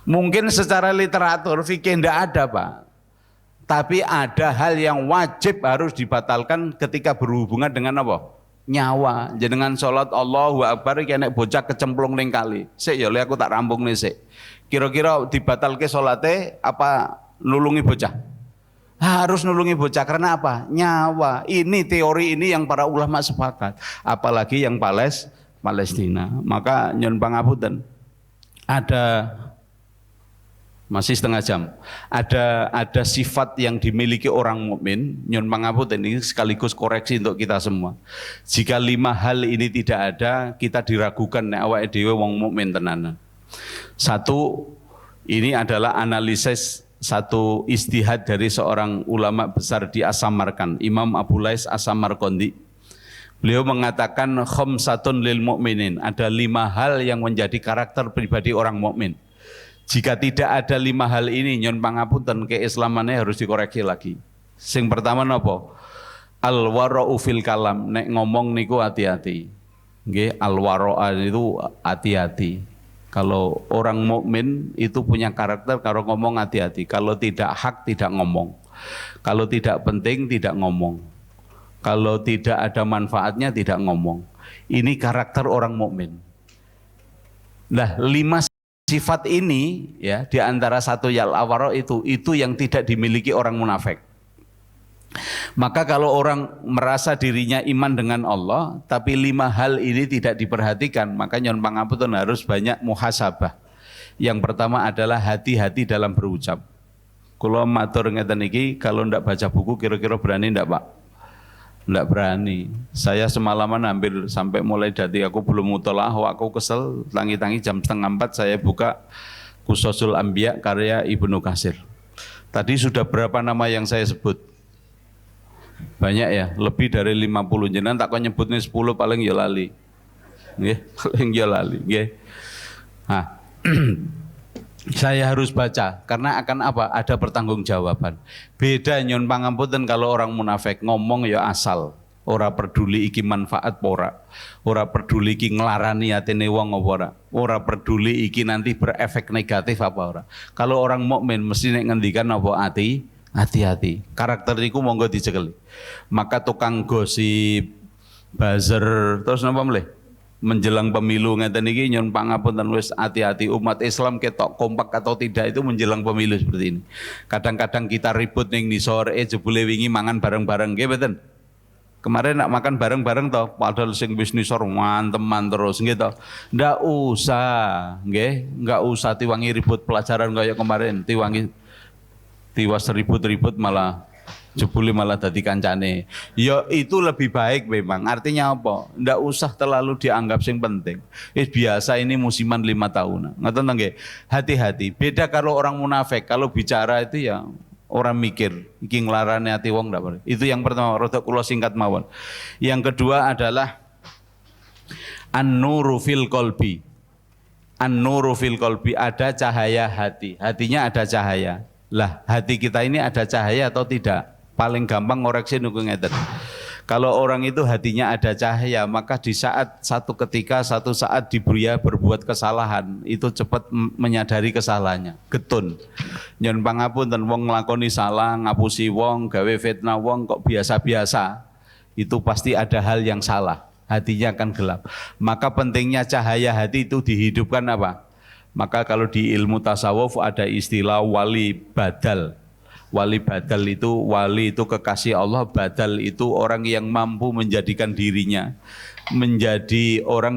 Mungkin secara literatur fikih tidak ada Pak, tapi ada hal yang wajib harus dibatalkan ketika berhubungan dengan apa? Nyawa. Jenengan sholat Allahu Akbar kena bocah kecemplung ning kali. Sik ya aku tak rampung nih sik. Kira-kira dibatalke sholatnya apa nulungi bocah? Harus nulungi bocah karena apa? Nyawa. Ini teori ini yang para ulama sepakat. Apalagi yang Palestina. Maka nyun pangapunten. Ada masih setengah jam. Ada sifat yang dimiliki orang mukmin, nyun pangapunten ini sekaligus koreksi untuk kita semua. Jika 5 hal ini tidak ada, kita diragukan nek awake dhewe wong mukmin tenanan. 1, ini adalah analisis satu istihad dari seorang ulama besar di As-Samarkand, Imam Abu Lais As-Samarqandi. Beliau mengatakan khamsatun lil mukminin, ada 5 hal yang menjadi karakter pribadi orang mukmin. Jika tidak ada 5 hal ini, nyon pangapunten keislamannya harus dikoreksi lagi. Sing pertama napa? Al-wara'u fil kalam, nek ngomong niku hati-hati. Nggih, al-wara'a itu hati-hati. Kalau orang mukmin itu punya karakter, kalau ngomong hati-hati. Kalau tidak hak tidak ngomong. Kalau tidak penting tidak ngomong. Kalau tidak ada manfaatnya tidak ngomong. Ini karakter orang mukmin. Nah, 5 sifat ini ya di antara 1 al-wara itu yang tidak dimiliki orang munafik. Maka kalau orang merasa dirinya iman dengan Allah tapi 5 hal ini tidak diperhatikan, maka nyon pangapunten harus banyak muhasabah. Yang pertama adalah hati-hati dalam berucap. Kula matur ngeten iki, kalau ndak baca buku kira-kira berani ndak Pak? Ndak berani. Saya semalaman hampir sampai mulai dari aku belum mutolaah, aku kesel, tangi-tangi jam 3:30 saya buka Qusasul Anbiya karya Ibnu Katsir. Tadi sudah berapa nama yang saya sebut? Banyak ya, lebih dari 50. Jenengan tak kok nyebut nih 10 paling ya lali. Nggih, paling ya lali, nggih. Nah, saya harus baca karena akan apa? Ada pertanggungjawaban. Beda nyon pangapunten kalau orang munafik ngomong ya asal, ora peduli iki manfaat apa ora peduli iki nglarani atine wong apa ora peduli iki nanti berefek negatif apa ora. Kalau orang mukmin mesti nek ngendikan apa hati-hati. Karakter iku monggo dicekeli. Maka tukang gosip, buzzer, terus napa mleh? Menjelang pemilu ngeten iki nyon pangapunten wis hati-hati, umat Islam ketok kompak atau tidak itu menjelang pemilu seperti ini. Kadang-kadang kita ribut ning nisor, jebule wingi mangan bareng-bareng nggih mboten. Kemarin nak makan bareng-bareng toh, padahal sing wis nisor manteman terus nggih toh. Ndak usah, nggih, enggak usah tiwangi ribut pelajaran kayak kemarin, tiwas ribut-ribut malah jebule malah dadi kancane. Ya itu lebih baik memang. Artinya apa? Ndak usah terlalu dianggap sing penting. Biasa ini musiman 5 tahunan. Ngoten nggih. Hati-hati. Beda kalau orang munafik, kalau bicara itu ya orang mikir, iki nglarane ati wong ndak. Itu yang pertama, rada kula singkat mawon. Yang kedua adalah an-nuru fil qalbi. An-nuru fil qalbi, ada cahaya hati. Hatinya ada cahaya. Lah, hati kita ini ada cahaya atau tidak? Paling gampang ngoreksi nunggu ngeten. Kalau orang itu hatinya ada cahaya, maka di saat satu saat dia berbuat kesalahan, itu cepat menyadari kesalahannya. Getun. Nyon pangapunten wong nglakoni salah, ngapusi wong, gawe fitnah wong kok biasa-biasa. Itu pasti ada hal yang salah. Hatinya akan gelap. Maka pentingnya cahaya hati itu dihidupkan apa? Maka kalau di ilmu tasawuf ada istilah wali badal. Wali badal itu, wali itu kekasih Allah, badal itu orang yang mampu menjadikan dirinya menjadi orang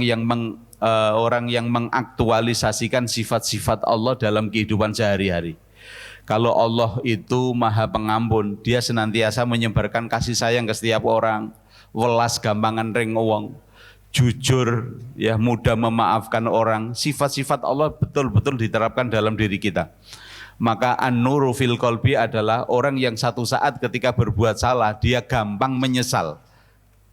yang mengaktualisasikan sifat-sifat Allah dalam kehidupan sehari-hari. Kalau Allah itu Maha Pengampun, Dia senantiasa menyebarkan kasih sayang ke setiap orang, welas gampangan ring wong, jujur, ya mudah memaafkan orang. Sifat-sifat Allah betul-betul diterapkan dalam diri kita. Maka an-nuru fil qalbi adalah orang yang satu saat ketika berbuat salah dia gampang menyesal.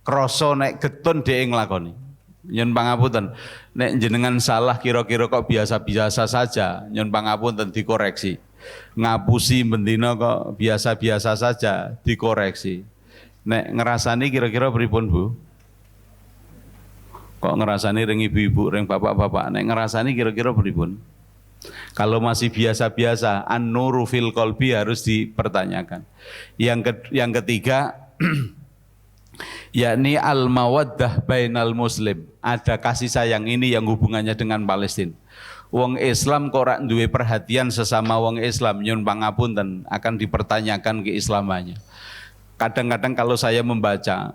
Kroso nek getun dhek nglakoni. Nyun pangapunten, nek jenengan salah kira-kira kok biasa-biasa saja, nyun pangapunten dikoreksi. Ngapusi bendina kok biasa-biasa saja, dikoreksi. Nek ngerasani kira-kira pripun, Bu? Kok ngerasani ring ibu-ibu, ring bapak-bapak, nek ngerasani kira-kira pripun? Kalau masih biasa-biasa, an-nuru fil qalbi harus dipertanyakan. Yang ketiga, yakni al-mawaddah bainal muslim. Ada kasih sayang ini yang hubungannya dengan Palestina. Wong Islam kok ora duwe perhatian sesama wong Islam, nyun pangapunten, akan dipertanyakan keislamannya. Kadang-kadang kalau saya membaca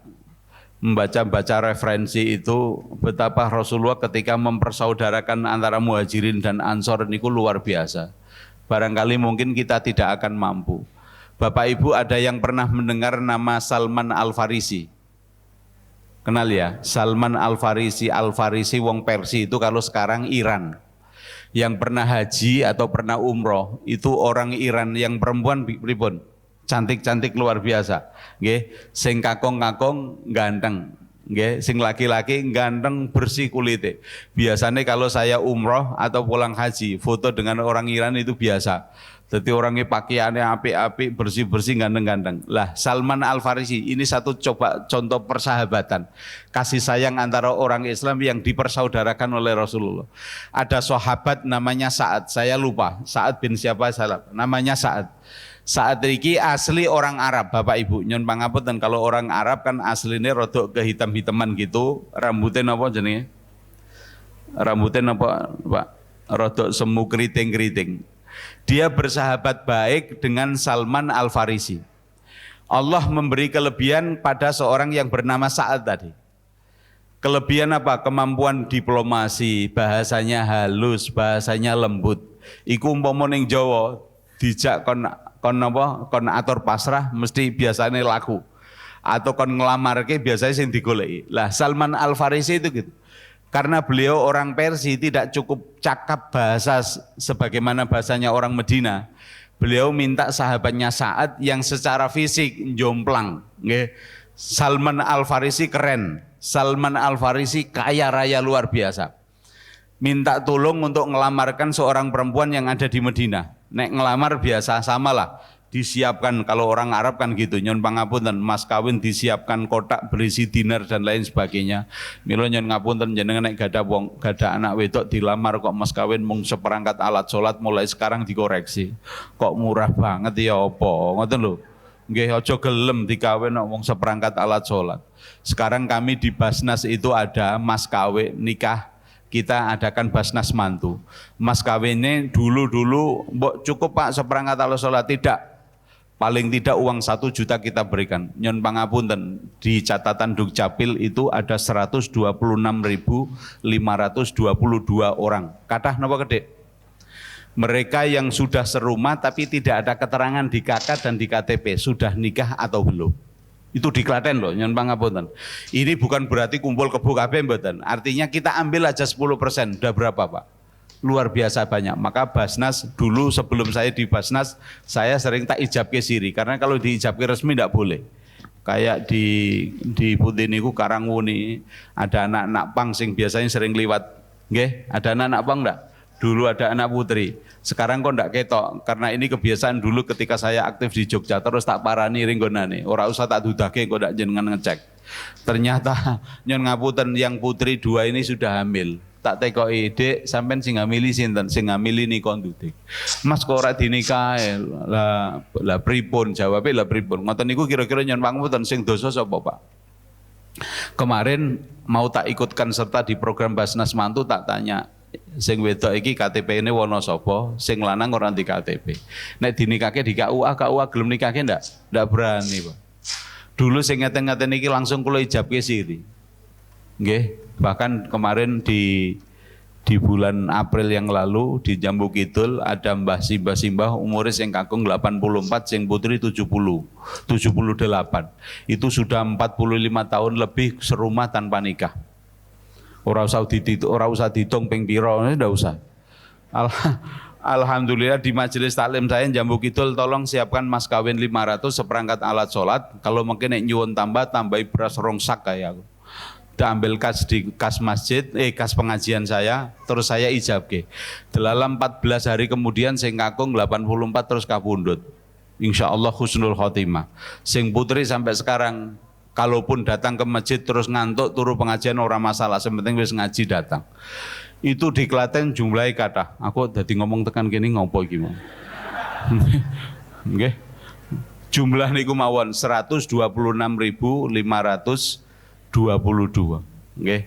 referensi itu betapa Rasulullah ketika mempersaudarakan antara muhajirin dan ansor niku luar biasa. Barangkali mungkin kita tidak akan mampu. Bapak Ibu ada yang pernah mendengar nama Salman Al-Farisi? Kenal ya? Salman Al-Farisi, Al-Farisi wong Persia itu kalau sekarang Iran. Yang pernah haji atau pernah umroh itu orang Iran yang perempuan pripun? Cantik-cantik luar biasa, nggih. Sing kakung-kakung ganteng, nggih. Sing laki-laki ganteng bersih kulite. Biasanya kalau saya umroh atau pulang haji, foto dengan orang Iran itu biasa. Jadi orangnya pakaiannya apik-apik, bersih-bersih, ganteng-ganteng. Lah Salman Al-Farisi ini satu coba contoh persahabatan, kasih sayang antara orang Islam yang dipersaudarakan oleh Rasulullah. Ada sahabat namanya Sa'ad, saya lupa, Sa'ad bin siapa salah, namanya Sa'ad. Saat ini asli orang Arab, Bapak Ibu. Nyon pangapunten, kalau orang Arab kan aslinya rodok kehitam-hitaman gitu, rambutnya apa jenenge? Rambutnya apa, Pak? Rodok semu keriting-keriting. Dia bersahabat baik dengan Salman Al-Farisi. Allah memberi kelebihan pada seorang yang bernama Sa'ad tadi. Kelebihan apa? Kemampuan diplomasi, bahasanya halus, bahasanya lembut. Iku umpama ning Jawa dijak kon atur pasrah mesti biasanya laku, atau kon ngelamarke biasanya sing digoleki. Lah Salman Al-Farisi itu gitu. Karena beliau orang Persia tidak cukup cakap bahasa sebagaimana bahasanya orang Medina. Beliau minta sahabatnya Sa'ad yang secara fisik jomplang, nggih. Salman Al-Farisi keren. Salman Al-Farisi kaya raya luar biasa. Minta tolong untuk ngelamarkan seorang perempuan yang ada di Medina. Nek ngelamar biasa samalah, disiapkan kalau orang Arab kan gitu, nyon pangapunten, mas kawin disiapkan kotak berisi dinar dan lain sebagainya. Milo nyon ngapunten jenengan nek gada anak wedok dilamar kok mas kawin mung seperangkat alat sholat mulai sekarang dikoreksi. Kok murah banget ya apa? Ngoten lho. Nggih aja gelem dikawin kok mung seperangkat alat sholat. Sekarang kami di Basnas itu ada mas kawin nikah, kita adakan Basnas mantu. Mas kawinnya dulu cukup Pak seperangkat alat sholat, tidak. Paling tidak uang 1 juta kita berikan. Nyon pangapunten, di catatan Dukcapil itu ada 126.522 orang. Kathah napa gede? Mereka yang sudah serumah tapi tidak ada keterangan di KK dan di KTP, sudah nikah atau belum. Itu di Klaten loh, nyon pangapunten. Ini bukan berarti kumpul kebo kabeh mboten. Artinya kita ambil aja 10%, udah berapa Pak? Luar biasa banyak. Maka Basnas dulu sebelum saya di Basnas, saya sering tak ijab ke siri, karena kalau diijab ke resmi tidak boleh. Kayak di Putih niku Karangwuni ada anak-anak pang sing biasanya sering liwat. Nggih, ada anak-anak pang enggak? Dulu ada anak putri. Sekarang kok ndak ketok, karena ini kebiasaan dulu ketika saya aktif di Jogja terus tak parani ringgonane. Ora usah tak dudake kok ndak jenengan ngecek. Ternyata nyon ngapunten yang putri 2 ini sudah hamil. Tak tekoki, Dek, sampean sing ngamili sinten? Sing ngamili nika Dudik. Mas kok ora dinikahe? Lah pripun? Jawabe lah pripun? Ngoten niku kira-kira nyon pangapunten sing dosa sapa, Pak? Kemarin mau tak ikutkan serta di program Basnas Mantu, tak tanya, Sing wedok iki KTP-ne wono sapa, sing lanang ora di KTP. Nek dinikahke di KUA gelem nikahke ndak berani, Pak. Dulu sing ngeten-ngeten iki langsung kula ijabke siri. Nggih, bahkan kemarin di bulan April yang lalu di Jambu Kidul ada Mbah Simbah umurnya sing kakung 84, sing putri 78. Itu sudah 45 tahun lebih serumah tanpa nikah. Ora usah dihitung ping pira, ndak usah. Alhamdulillah di majelis taklim saya Jambu Kidul tolong siapkan mas kawin 500 seperangkat alat sholat. Kalau mungkin nek nyuwun tambahi beras rongsak kayak aku. Kita ambil kas di kas masjid, kas pengajian saya, terus saya ijabke. Dalam 14 hari kemudian sing kakung 84 terus kapundhut. Insya Allah husnul khotimah. Sing putri sampai sekarang kalaupun datang ke masjid terus ngantuk turu pengajian orang masalah, sementing wis ngaji datang. Itu di Klaten jumlahnya kata. Aku dadi ngomong tekan kene ngopo iki mau. Nggih. Jumlah niku mawon 126.522. Nggih.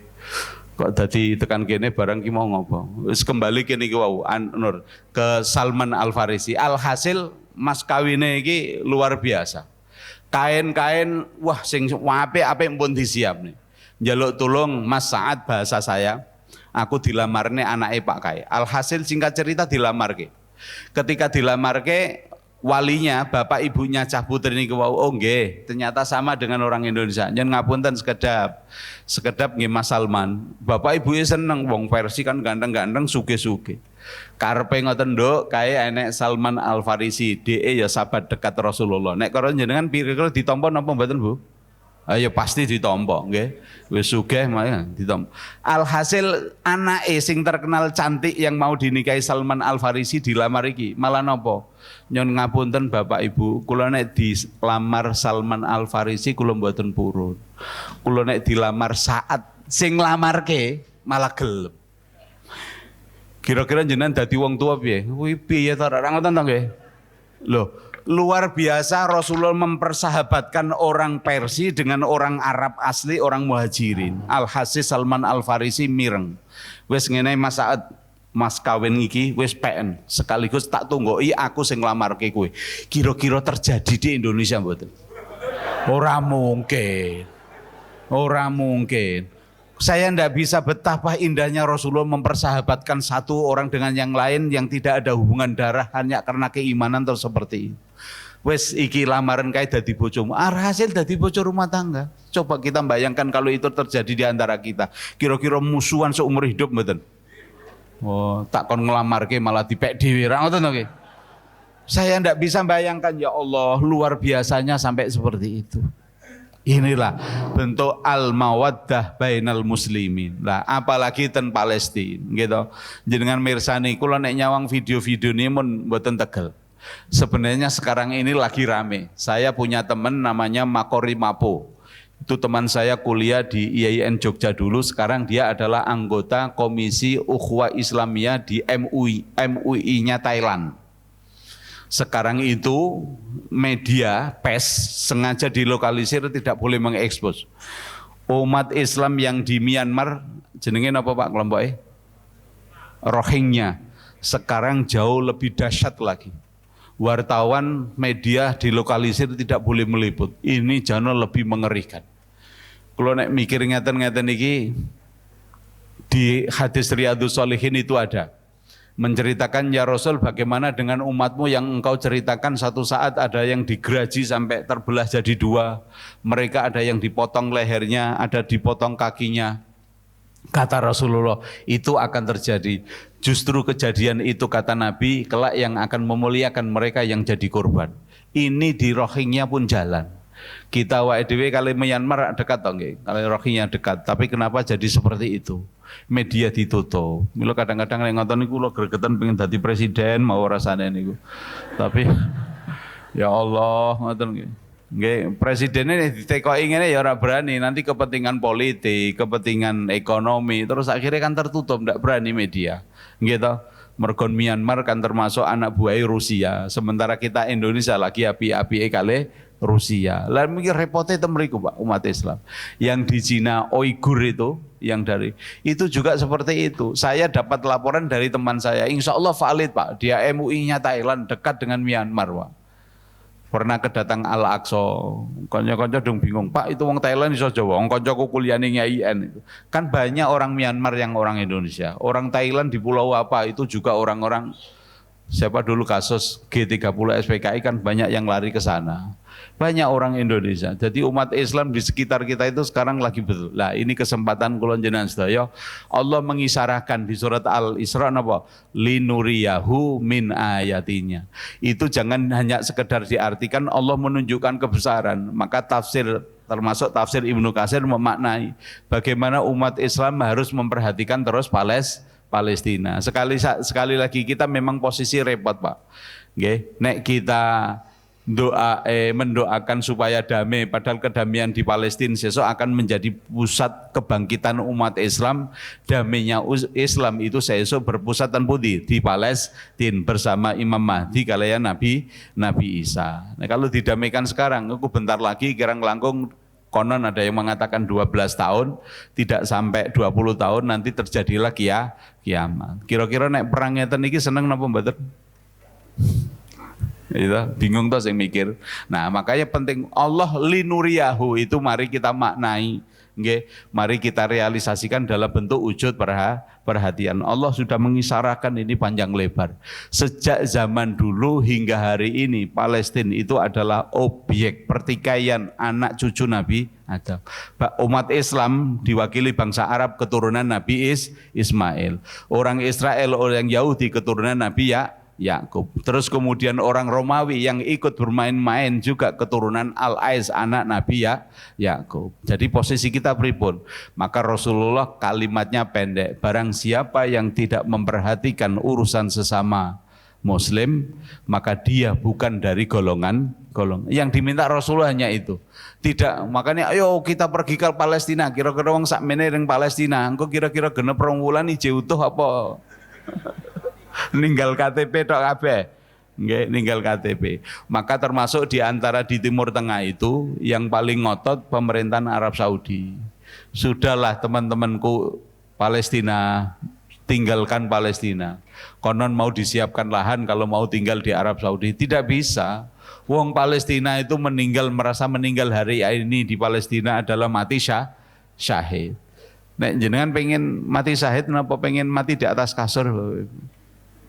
Kok dadi tekan kene barang ki mau ngopo. Wis kembali kene iki wau Nur ke Salman Al Farisi. Alhasil mas kawine iki luar biasa. Kain-kain wah sing apik pun disiap nih. Njaluk tulung Mas Saad bahasa saya. Aku dilamarne anake Pak Kai. Alhasil singkat cerita dilamarke. Ketika dilamarke walinya bapak ibunya cah putri niku wau oh nggih, ternyata sama dengan orang Indonesia. Nyen ngapunten sekedap nggih Mas Salman. Bapak ibunya seneng wong versi kan ganteng-ganteng sugih-sugih. Karepe ngoten nduk kae enek Salman Al Farisi, DE ya sahabat dekat Rasulullah. Nek karo jenengan kira-kira ditampa napa mboten Bu? Ayo pasti ditampa nggih. Wis sugih mah ditampa. Alhasil anake sing terkenal cantik yang mau dinikahi Salman Al Farisi dilamar iki. Malah napa? Nyon ngapunten Bapak Ibu, kula nek dilamar Salman Al Farisi kula mboten purun. Kula nek dilamar Saat sing nglamarke malah gelem. Kira-kira jenengan dadi wong tua piye? Kuwi piye ta ora ngoten to nggih? Loh, luar biasa Rasulullah mempersahabatkan orang Persia dengan orang Arab asli, orang Muhajirin. Alhasil Salman Al Farisi mireng. Wis ngene Mas Saad, mas kawin iki wis PN, sekaligus tak tunggoki aku sing nglamarke kowe. Kira-kira terjadi di Indonesia mboten? Ora mungkin. Ora mungkin. Saya tidak bisa betapa indahnya Rasulullah mempersahabatkan satu orang dengan yang lain yang tidak ada hubungan darah hanya karena keimanan atau seperti itu. Wes iki lamaran kae dadi bojomu, hasil dadi bojo rumah tangga. Coba kita bayangkan kalau itu terjadi di antara kita. Kira-kira musuhan seumur hidup mboten? Oh, tak kon nglamarke malah dipek dhewe ra ngoten to nggih. Saya tidak bisa bayangkan ya Allah, luar biasanya sampai seperti itu. Inilah bentuk al-mawaddah bainal muslimin. Lah apalagi ten Palestina gitu. Jenengan mirsani kula nek nyawang video-video ini mun mboten tegel. Sebenarnya sekarang ini lagi rame. Saya punya teman namanya Makori Mapo. Itu teman saya kuliah di IAIN Jogja dulu, sekarang dia adalah anggota Komisi Ukhuwah Islamiyah di MUI-nya Thailand. Sekarang itu media PES sengaja dilokalisir tidak boleh mengekspos umat Islam yang di Myanmar, jenenge apa Pak kelompoknya? Rohingya. Sekarang jauh lebih dahsyat lagi. Wartawan media dilokalisir tidak boleh meliput. Ini jauh lebih mengerikan. Kalau nek mikir ngeten-ngeten iki di hadis Riyadhus Shalihin itu ada. Menceritakan ya Rasul bagaimana dengan umatmu yang engkau ceritakan satu saat ada yang digeraji sampai terbelah jadi dua. Mereka ada yang dipotong lehernya, ada dipotong kakinya. Kata Rasulullah itu akan terjadi. Justru kejadian itu kata Nabi kelak yang akan memuliakan mereka yang jadi korban. Ini di Rohingya pun jalan. Kita wae dhewe kali Myanmar dekat toh nggih, kali Rohingya dekat. Tapi kenapa jadi seperti itu? Media ditutup. Mila kadang-kadang nek ngoten niku kula gregetan pengen dadi presiden mau rasane niku. Tapi ya Allah ngoten nggih. Nggih, presidennya ditekoki ngene ya ora berani, nanti kepentingan politik, kepentingan ekonomi, terus akhirnya kan tertutup, ndak berani media. Nggih toh. Mergon Myanmar kan termasuk anak buah Rusia, sementara kita Indonesia lagi api-api kali Rusia. Lah mikir repotnya itu mereka Pak umat Islam. Yang di Cina Uighur itu, yang dari itu juga seperti itu. Saya dapat laporan dari teman saya, insya Allah valid Pak. Dia MUI-nya Thailand dekat dengan Myanmar Pak. Pernah kedatang Al-Aqsa, konco-konco dong bingung, Pak itu wong Thailand iso Jawa, wong koncoku kuliahnya IAIN itu. Kan banyak orang Myanmar yang orang Indonesia, orang Thailand di pulau apa itu juga orang-orang, siapa dulu kasus G30 SPKI kan banyak yang lari ke sana. Banyak orang Indonesia. Jadi umat Islam di sekitar kita itu sekarang lagi betul. Lah ini kesempatan kula jenengan sedaya. Allah mengisyaratkan di surat Al-Isra napa? Linuriyahu min ayatinya. Itu jangan hanya sekedar diartikan Allah menunjukkan kebesaran. Maka tafsir termasuk tafsir Ibnu Katsir memaknai bagaimana umat Islam harus memperhatikan terus Palestina. Sekali lagi kita memang posisi repot, Pak. Nggih, nek kita mendoakan supaya damai, padahal kedamaian di Palestina sesuk akan menjadi pusat kebangkitan umat Islam. Damainya Islam itu sesuk berpusat di Palestina bersama Imam Mahdi kalian Nabi Isa. Nah, kalau didamaikan sekarang, aku bentar lagi kira ngelangkung konon ada yang mengatakan 12 tahun, tidak sampai 20 tahun nanti terjadilah kiamat. Kira-kira nek perang ngeten iki seneng napa mboten? Itu bingung tuh yang mikir. Nah makanya penting Allah linuriyahu itu mari kita maknai, nggih, mari kita realisasikan dalam bentuk wujud perhatian. Allah sudah mengisyaratkan ini panjang lebar. Sejak zaman dulu hingga hari ini Palestina itu adalah objek pertikaian anak cucu Nabi Adam. Umat Islam diwakili bangsa Arab keturunan Nabi Ismail. Orang Israel, orang Yahudi keturunan Nabi Yakub. Terus kemudian orang Romawi yang ikut bermain-main juga keturunan Al-Ais anak Nabi Yakub. Jadi posisi kita pripun? Maka Rasulullah kalimatnya pendek. Barang siapa yang tidak memperhatikan urusan sesama Muslim, maka dia bukan dari golongan. Yang diminta Rasulullah hanya itu. Tidak, makanya ayo kita pergi ke Palestina. Kira-kira wong sakmene ning Palestina, engko kira-kira genep rong wulan iki utuh apa? Ninggal KTP tok kabeh. Nggih, ninggal KTP. Maka termasuk di antara di Timur Tengah itu yang paling ngotot pemerintahan Arab Saudi. Sudahlah teman-temanku Palestina, tinggalkan Palestina. Konon mau disiapkan lahan kalau mau tinggal di Arab Saudi, tidak bisa. Wong Palestina itu merasa meninggal hari ini di Palestina adalah mati syahid. Nek jenengan pengen mati syahid, kenapa pengen mati di atas kasur?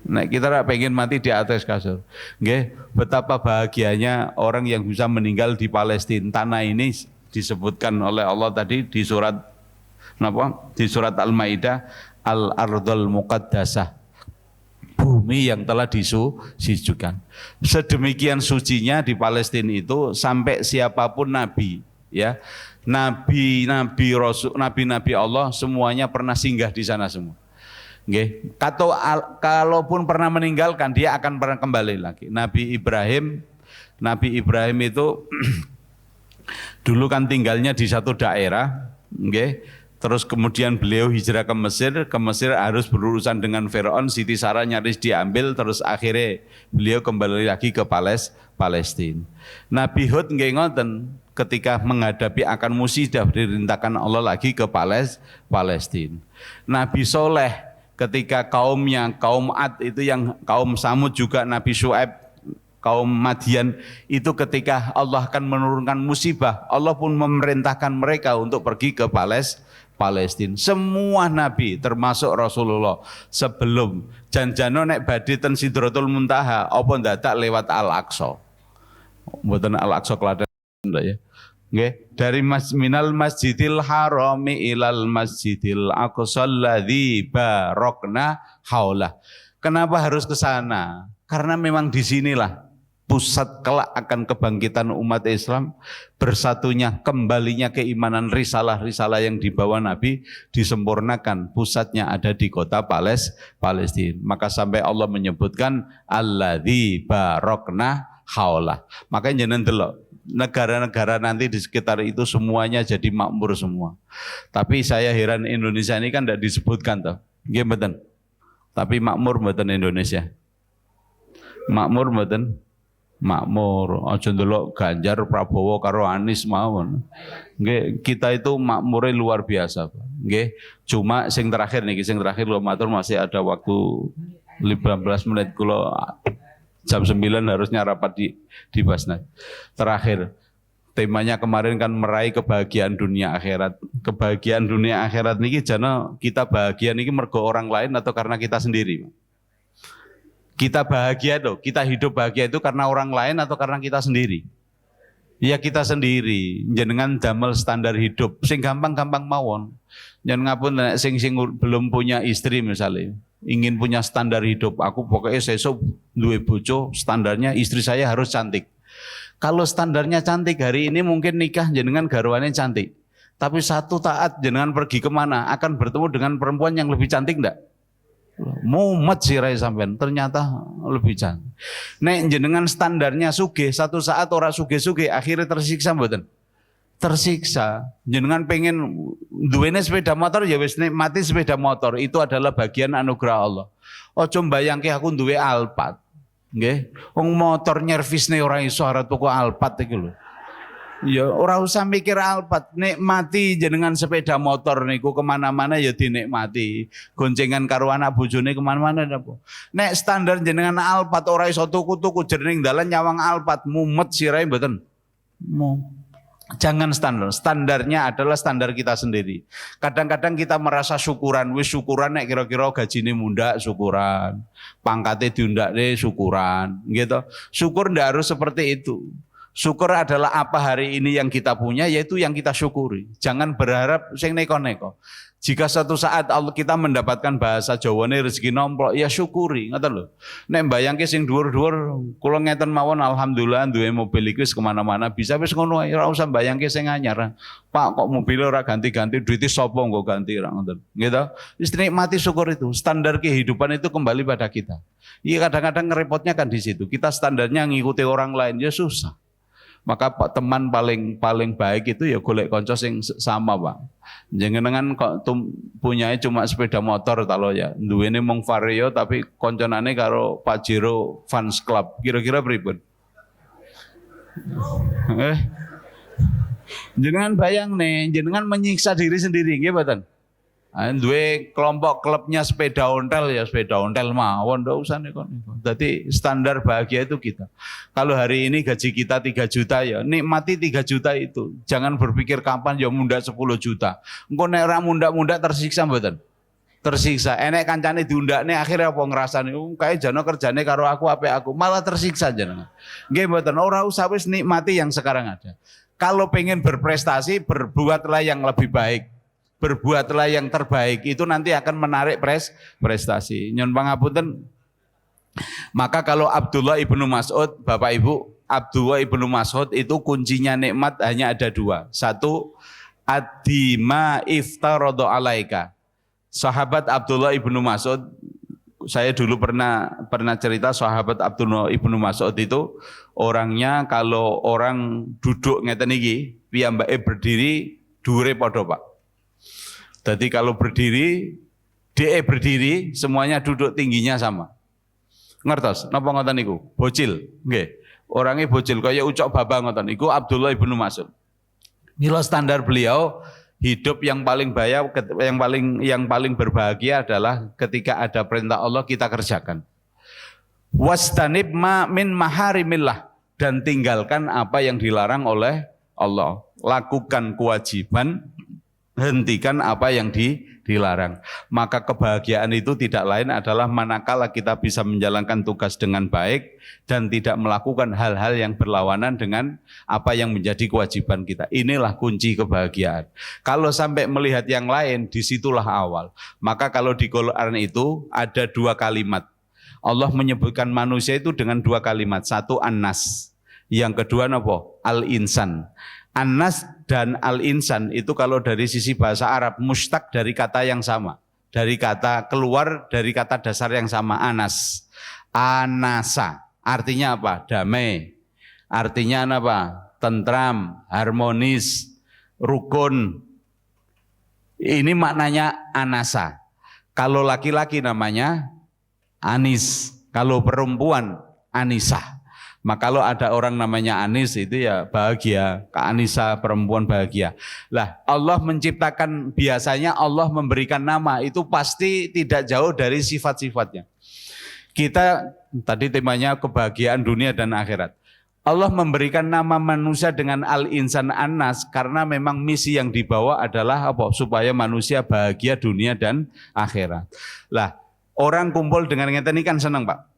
Nah kita pengen mati di atas kasur. Nggih, betapa bahagianya orang yang bisa meninggal di Palestina. Tanah ini disebutkan oleh Allah tadi di surat Di surat Al-Maidah, Al-Ardhul Muqaddasah. Bumi yang telah disucikan. Sedemikian sucinya di Palestina itu sampai siapapun nabi, ya. Nabi-nabi Rasul, nabi-nabi Allah semuanya pernah singgah di sana semua. Nggih, kalaupun pernah meninggalkan dia akan pernah kembali lagi. Nabi Ibrahim itu dulu kan tinggalnya di satu daerah, nggih. Terus kemudian beliau hijrah ke Mesir harus berurusan dengan Firaun, Siti Sarah nyaris diambil, terus akhirnya beliau kembali lagi ke Palestina. Nabi Hud nggih ngoten, ketika menghadapi akan musibah dirintakan Allah lagi ke Palestina. Nabi Soleh ketika kaum Ad itu yang kaum Samud juga Nabi Syuaib, kaum Madian itu ketika Allah akan menurunkan musibah, Allah pun memerintahkan mereka untuk pergi ke Palestina. Semua nabi termasuk Rasulullah sebelum janjano nek badhe ten Sidratul Muntaha apa ndadak lewat Al-Aqsa. Mboten Al-Aqsa Klaten ya. Nggih, dari minal Masjidil Harami ilal Masjidil Aqsal ladzi barakna haulah. Kenapa harus ke sana? Karena memang di sinilah pusat kelak akan kebangkitan umat Islam, bersatunya kembalinya keimanan risalah-risalah yang dibawa Nabi disempurnakan. Pusatnya ada di kota Palestina. Maka sampai Allah menyebutkan alladzi barakna haulah. Makanya jangan delok negara-negara nanti di sekitar itu semuanya jadi makmur semua. Tapi saya heran Indonesia ini kan tidak disebutkan toh. Nggih mboten. Tapi makmur mboten Indonesia. Makmur mboten. makmur, aja ndelok Ganjar Prabowo karo Anies mawon. Nggih, kita itu makmure luar biasa, Pak. Nggih, cuma sing terakhir kula matur masih ada waktu 15 menit kula jam 9 harusnya rapat di Basnas. Terakhir, temanya kemarin kan meraih kebahagiaan dunia akhirat. Kebahagiaan dunia akhirat niki jana kita bahagia niki mergo orang lain atau karena kita sendiri? Kita bahagia tuh, kita hidup bahagia itu karena orang lain atau karena kita sendiri? Ya kita sendiri, jenengan damel standar hidup, sing gampang-gampang mawon. Jangan ngapun sing belum punya istri misalnya, ingin punya standar hidup, aku pokoknya sesuk duwe bojo, standarnya istri saya harus cantik. Kalau standarnya cantik hari ini mungkin nikah jenengan garwane cantik. Tapi satu taat jenengan pergi kemana akan bertemu dengan perempuan yang lebih cantik enggak? Mumet sirai sampean ternyata lebih cantik. Nek jenengan standarnya sugih, satu saat ora sugih-sugih akhirnya tersiksa mboten? Tersiksa. Jenengan pengen duwene sepeda motor ya wis nikmati sepeda motor, itu adalah bagian anugerah Allah. Ojo mbayangke aku duwe Alphard. Nggih, wong motor nyervisne ora iso arep tuku Alphard iki lho. Ya ora usah mikir Alphard, nikmati jenengan sepeda motor niku kemana-mana ya dinikmati. Goncengan karo anak bojone kemana-mana apa. Nek standar jenengan Alphard ora iso tuku-tuku jering dalan nyawang Alphard mumet sirahe mboten. Jangan standarnya adalah standar kita sendiri. Kadang-kadang kita merasa syukuran, wis syukuran nek kira-kira gajine mundak syukuran, pangkate diundakne syukuran, gitu. Syukur ndak harus seperti itu. Syukur adalah apa hari ini yang kita punya, yaitu yang kita syukuri. Jangan berharap sing neko-neko. Jika suatu saat Allah kita mendapatkan bahasa Jawane rezeki nomplok, ya syukuri, ngoten lho. Nek mbayangke sing dhuwur-dhuwur, kula ngeten mawon alhamdulillah duwe mobil iki wis kemana-mana bisa wis ngono ae, ora usah mbayangke sing anyar. Pak kok mobil ora ganti-ganti, duite sapa nggo ganti ra ngoten. Gitu. Wis nikmati syukur itu. Standar kehidupan itu kembali pada kita. Iya kadang-kadang ngerepotnya kan di situ. Kita standarnya ngikuti orang lain ya susah. Maka teman paling baik itu ya golek konco sing sama, Pak. Jenengan kok punyanya cuma sepeda motor talo ya. Duwene mung Vario tapi konconane karo Pajero Fans Club. Kira-kira pripun? Jenengan bayang nih, jenengan menyiksa diri sendiri nggih mboten? Duwe kelompok klubnya sepeda ontel ya sepeda ontel mawon ndak usah nek. Dadi standar bahagia itu kita. Kalau hari ini gaji kita 3 juta ya nikmati 3 juta itu. Jangan berpikir kapan ya mundak 10 juta. Engko nek ora mundak-mundak tersiksa mboten? Tersiksa. Enek kancane diundakne akhirnya apa ngrasani kae jane kerjane karo aku apik aku malah tersiksa jenengan. Nggih mboten ora usah wis nikmati yang sekarang ada. Kalau pengen berprestasi berbuatlah yang lebih baik. Berbuatlah yang terbaik, itu nanti akan menarik prestasi. Nyun pangapunten. Maka kalau Abdullah ibnu Mas'ud, Bapak Ibu, Abdullah ibnu Mas'ud itu kuncinya nikmat hanya ada 2. 1, ad-dima iftaradha alaika. Sahabat Abdullah ibnu Mas'ud, saya dulu pernah cerita sahabat Abdullah ibnu Mas'ud itu orangnya kalau orang duduk ngeten iki, piyambake berdiri dhuwure padha, Pak. Jadi kalau berdiri, DE berdiri, semuanya duduk tingginya sama. Ngertos? Napa ngoten niku? Bocil, nggih. Orangnya bocil kaya ucok babang ngoten niku Abdullah ibnu Mas'ud. Mila standar beliau hidup yang paling yang paling berbahagia adalah ketika ada perintah Allah kita kerjakan. Wastanib ma min maharimillah, dan tinggalkan apa yang dilarang oleh Allah. Lakukan kewajiban, hentikan apa yang dilarang. Maka kebahagiaan itu tidak lain adalah manakala kita bisa menjalankan tugas dengan baik dan tidak melakukan hal-hal yang berlawanan dengan apa yang menjadi kewajiban kita. Inilah kunci kebahagiaan. Kalau sampai melihat yang lain, disitulah awal. Maka kalau di Quran itu ada 2 kalimat. Allah menyebutkan manusia itu dengan 2 kalimat. 1 an-nas. Yang kedua apa? Al-insan. An-nas dan al-insan itu kalau dari sisi bahasa Arab mustaq dari kata yang sama. Keluar dari kata dasar yang sama, anas. Anasa, artinya apa? Damai. Artinya apa? Tentram, harmonis, rukun. Ini maknanya anasa. Kalau laki-laki namanya anis, kalau perempuan anisah. Maka kalau ada orang namanya Anis itu ya bahagia, Kak Anissa perempuan bahagia. Lah Allah menciptakan, biasanya Allah memberikan nama itu pasti tidak jauh dari sifat-sifatnya. Kita tadi temanya kebahagiaan dunia dan akhirat. Allah memberikan nama manusia dengan Al-Insan An-Nas karena memang misi yang dibawa adalah apa? Supaya manusia bahagia dunia dan akhirat. Lah orang kumpul dengan ngeten ini kan senang Pak.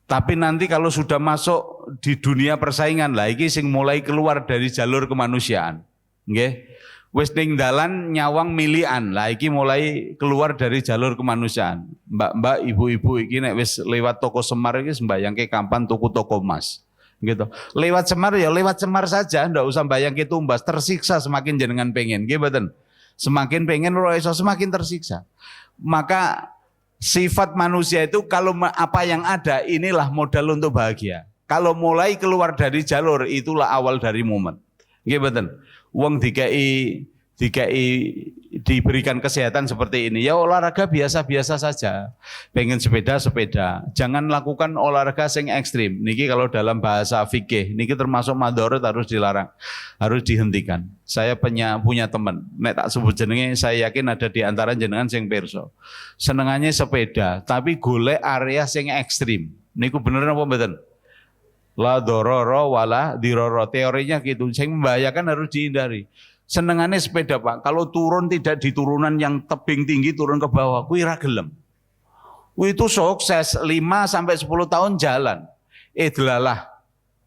Tapi nanti kalau sudah masuk di dunia persaingan lah, iki sing mulai keluar dari jalur kemanusiaan, nggih. Wis ning dalan nyawang milian, lah iki mulai keluar dari jalur kemanusiaan. Mbak-mbak, ibu-ibu iki nek wis lewat toko Semar iki sembayangke kapan tuku toko emas, gitu. Lewat Semar ya lewat Semar saja, ndak usah bayangke tumbas, tersiksa semakin jenengan pengen, nggih mboten. Semakin pengen ora iso semakin tersiksa. Maka sifat manusia itu kalau apa yang ada inilah modal untuk bahagia. Kalau mulai keluar dari jalur itulah awal dari momen. Nggih mboten. Wong diberikan kesehatan seperti ini ya olahraga biasa-biasa saja. Pengen sepeda. Jangan lakukan olahraga sing ekstrim. Niki kalau dalam bahasa fikih niki termasuk madharat harus dilarang. Harus dihentikan. Saya punya teman, nek tak sebut jenenge saya yakin ada di antara jenengan sing pirsa. Senengannya sepeda, tapi golek area sing ekstrim. Niku bener apa mboten? La dororo wala diroro. Teorinya gitu, sing membahayakan harus dihindari. Senengannya sepeda Pak, kalau turun tidak di turunan yang tebing tinggi, turun ke bawah, kuwi ra gelem. Kuwi itu sukses 5 sampai 10 tahun jalan. Delalah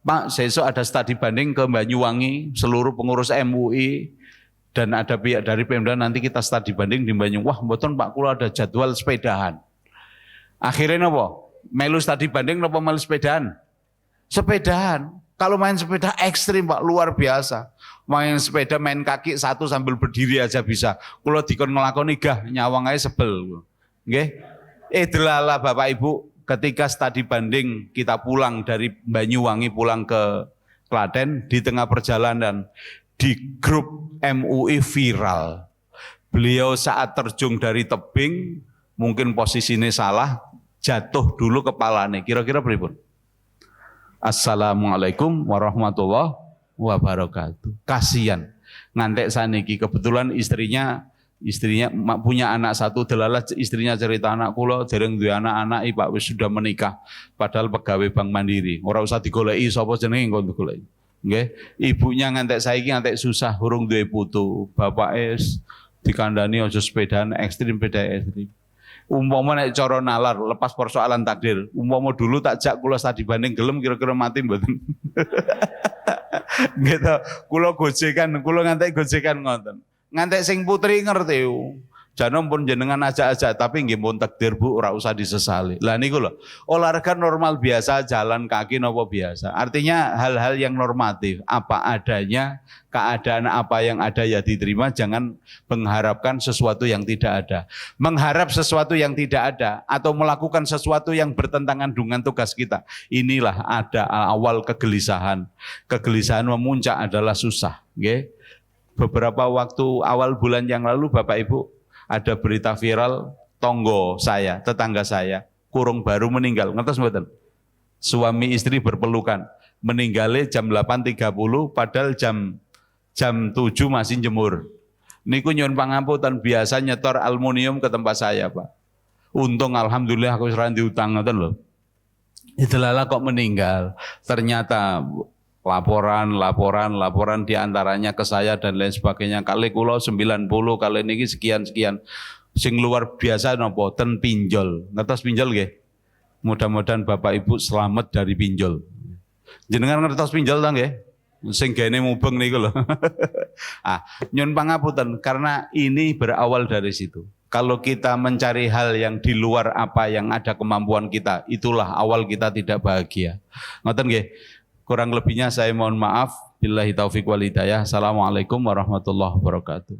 Pak, besok ada studi banding ke Banyuwangi, seluruh pengurus MUI dan ada pihak dari Pemda nanti kita studi banding di Banyuwangi. Wah, mboten Pak, kula ada jadwal sepedahan. Akhirnya napa? Melu studi banding napa melu sepedahan? Sepedahan. Kalau main sepeda ekstrim Pak, luar biasa. Main sepeda, main kaki satu sambil berdiri aja bisa. Kula dikon nglakoni gah nyawang ae sebel. Nggih. Delalah Bapak Ibu, ketika studi banding kita pulang dari Banyuwangi pulang ke Klaten, di tengah perjalanan di grup MUI viral. Beliau saat terjun dari tebing, mungkin posisinya salah, jatuh dulu kepalanya. Kira-kira pripun? Assalamualaikum warahmatullahi wabarakatuh. Kasihan. Ngantek saniki kebetulan istrinya punya anak satu, delalah istrinya cerita anak kula dereng duwe anak-anak Pak wis sudah menikah padahal pegawai Bank Mandiri. Ora usah digoleki sapa jenenge engko digoleki. Nggih, ibunya ngantek saiki ngantek susah urung duwe putu. Bapake dikandani aja sepedaan ekstrim beda ekstrim. Umpama nek cara nalar lepas persoalan takdir, umpama dulu tak jak kula studi banding gelem kira-kira mati mboten. Gitu. Kula gojekan, kula ngantek gojekan ngoten. Ngantek sing putri ngerti. Jane pun jenengan ajak-ajak tapi nggih pun takdir Bu ora usah disesali. Lah niku lho, olahraga normal biasa, jalan kaki napa biasa. Artinya hal-hal yang normatif, apa adanya, keadaan apa yang ada ya diterima, jangan mengharapkan sesuatu yang tidak ada. Mengharap sesuatu yang tidak ada atau melakukan sesuatu yang bertentangan dengan tugas kita. Inilah ada awal kegelisahan. Kegelisahan memuncak adalah susah, nggih. Beberapa waktu awal bulan yang lalu Bapak Ibu ada berita viral tonggo saya, tetangga saya, kurung baru meninggal. Ngertos mboten? Suami istri berpelukan. Meninggalnya jam 8.30 padahal jam 7 masih jemur. Niku nyuwun pangapunten biasa nyetor aluminium ke tempat saya, Pak. Untung alhamdulillah aku serang diutang ngoten lho. Itulah kok meninggal. Ternyata laporan diantaranya ke saya dan lain sebagainya. Kali kula 90, kali niki sekian. Sing luar biasa nopo ten pinjol. Ngertos pinjol nggih? Mudah-mudahan Bapak Ibu selamat dari pinjol. Jenengan ngertos pinjol ta nggih? Sing gene mubeng niku lho. Nyun pangapunten karena ini berawal dari situ. Kalau kita mencari hal yang di luar apa yang ada kemampuan kita, itulah awal kita tidak bahagia. Ngoten nggih? Kurang lebihnya saya mohon maaf. Billahi taufiq wal hidayah. Assalamualaikum warahmatullahi wabarakatuh.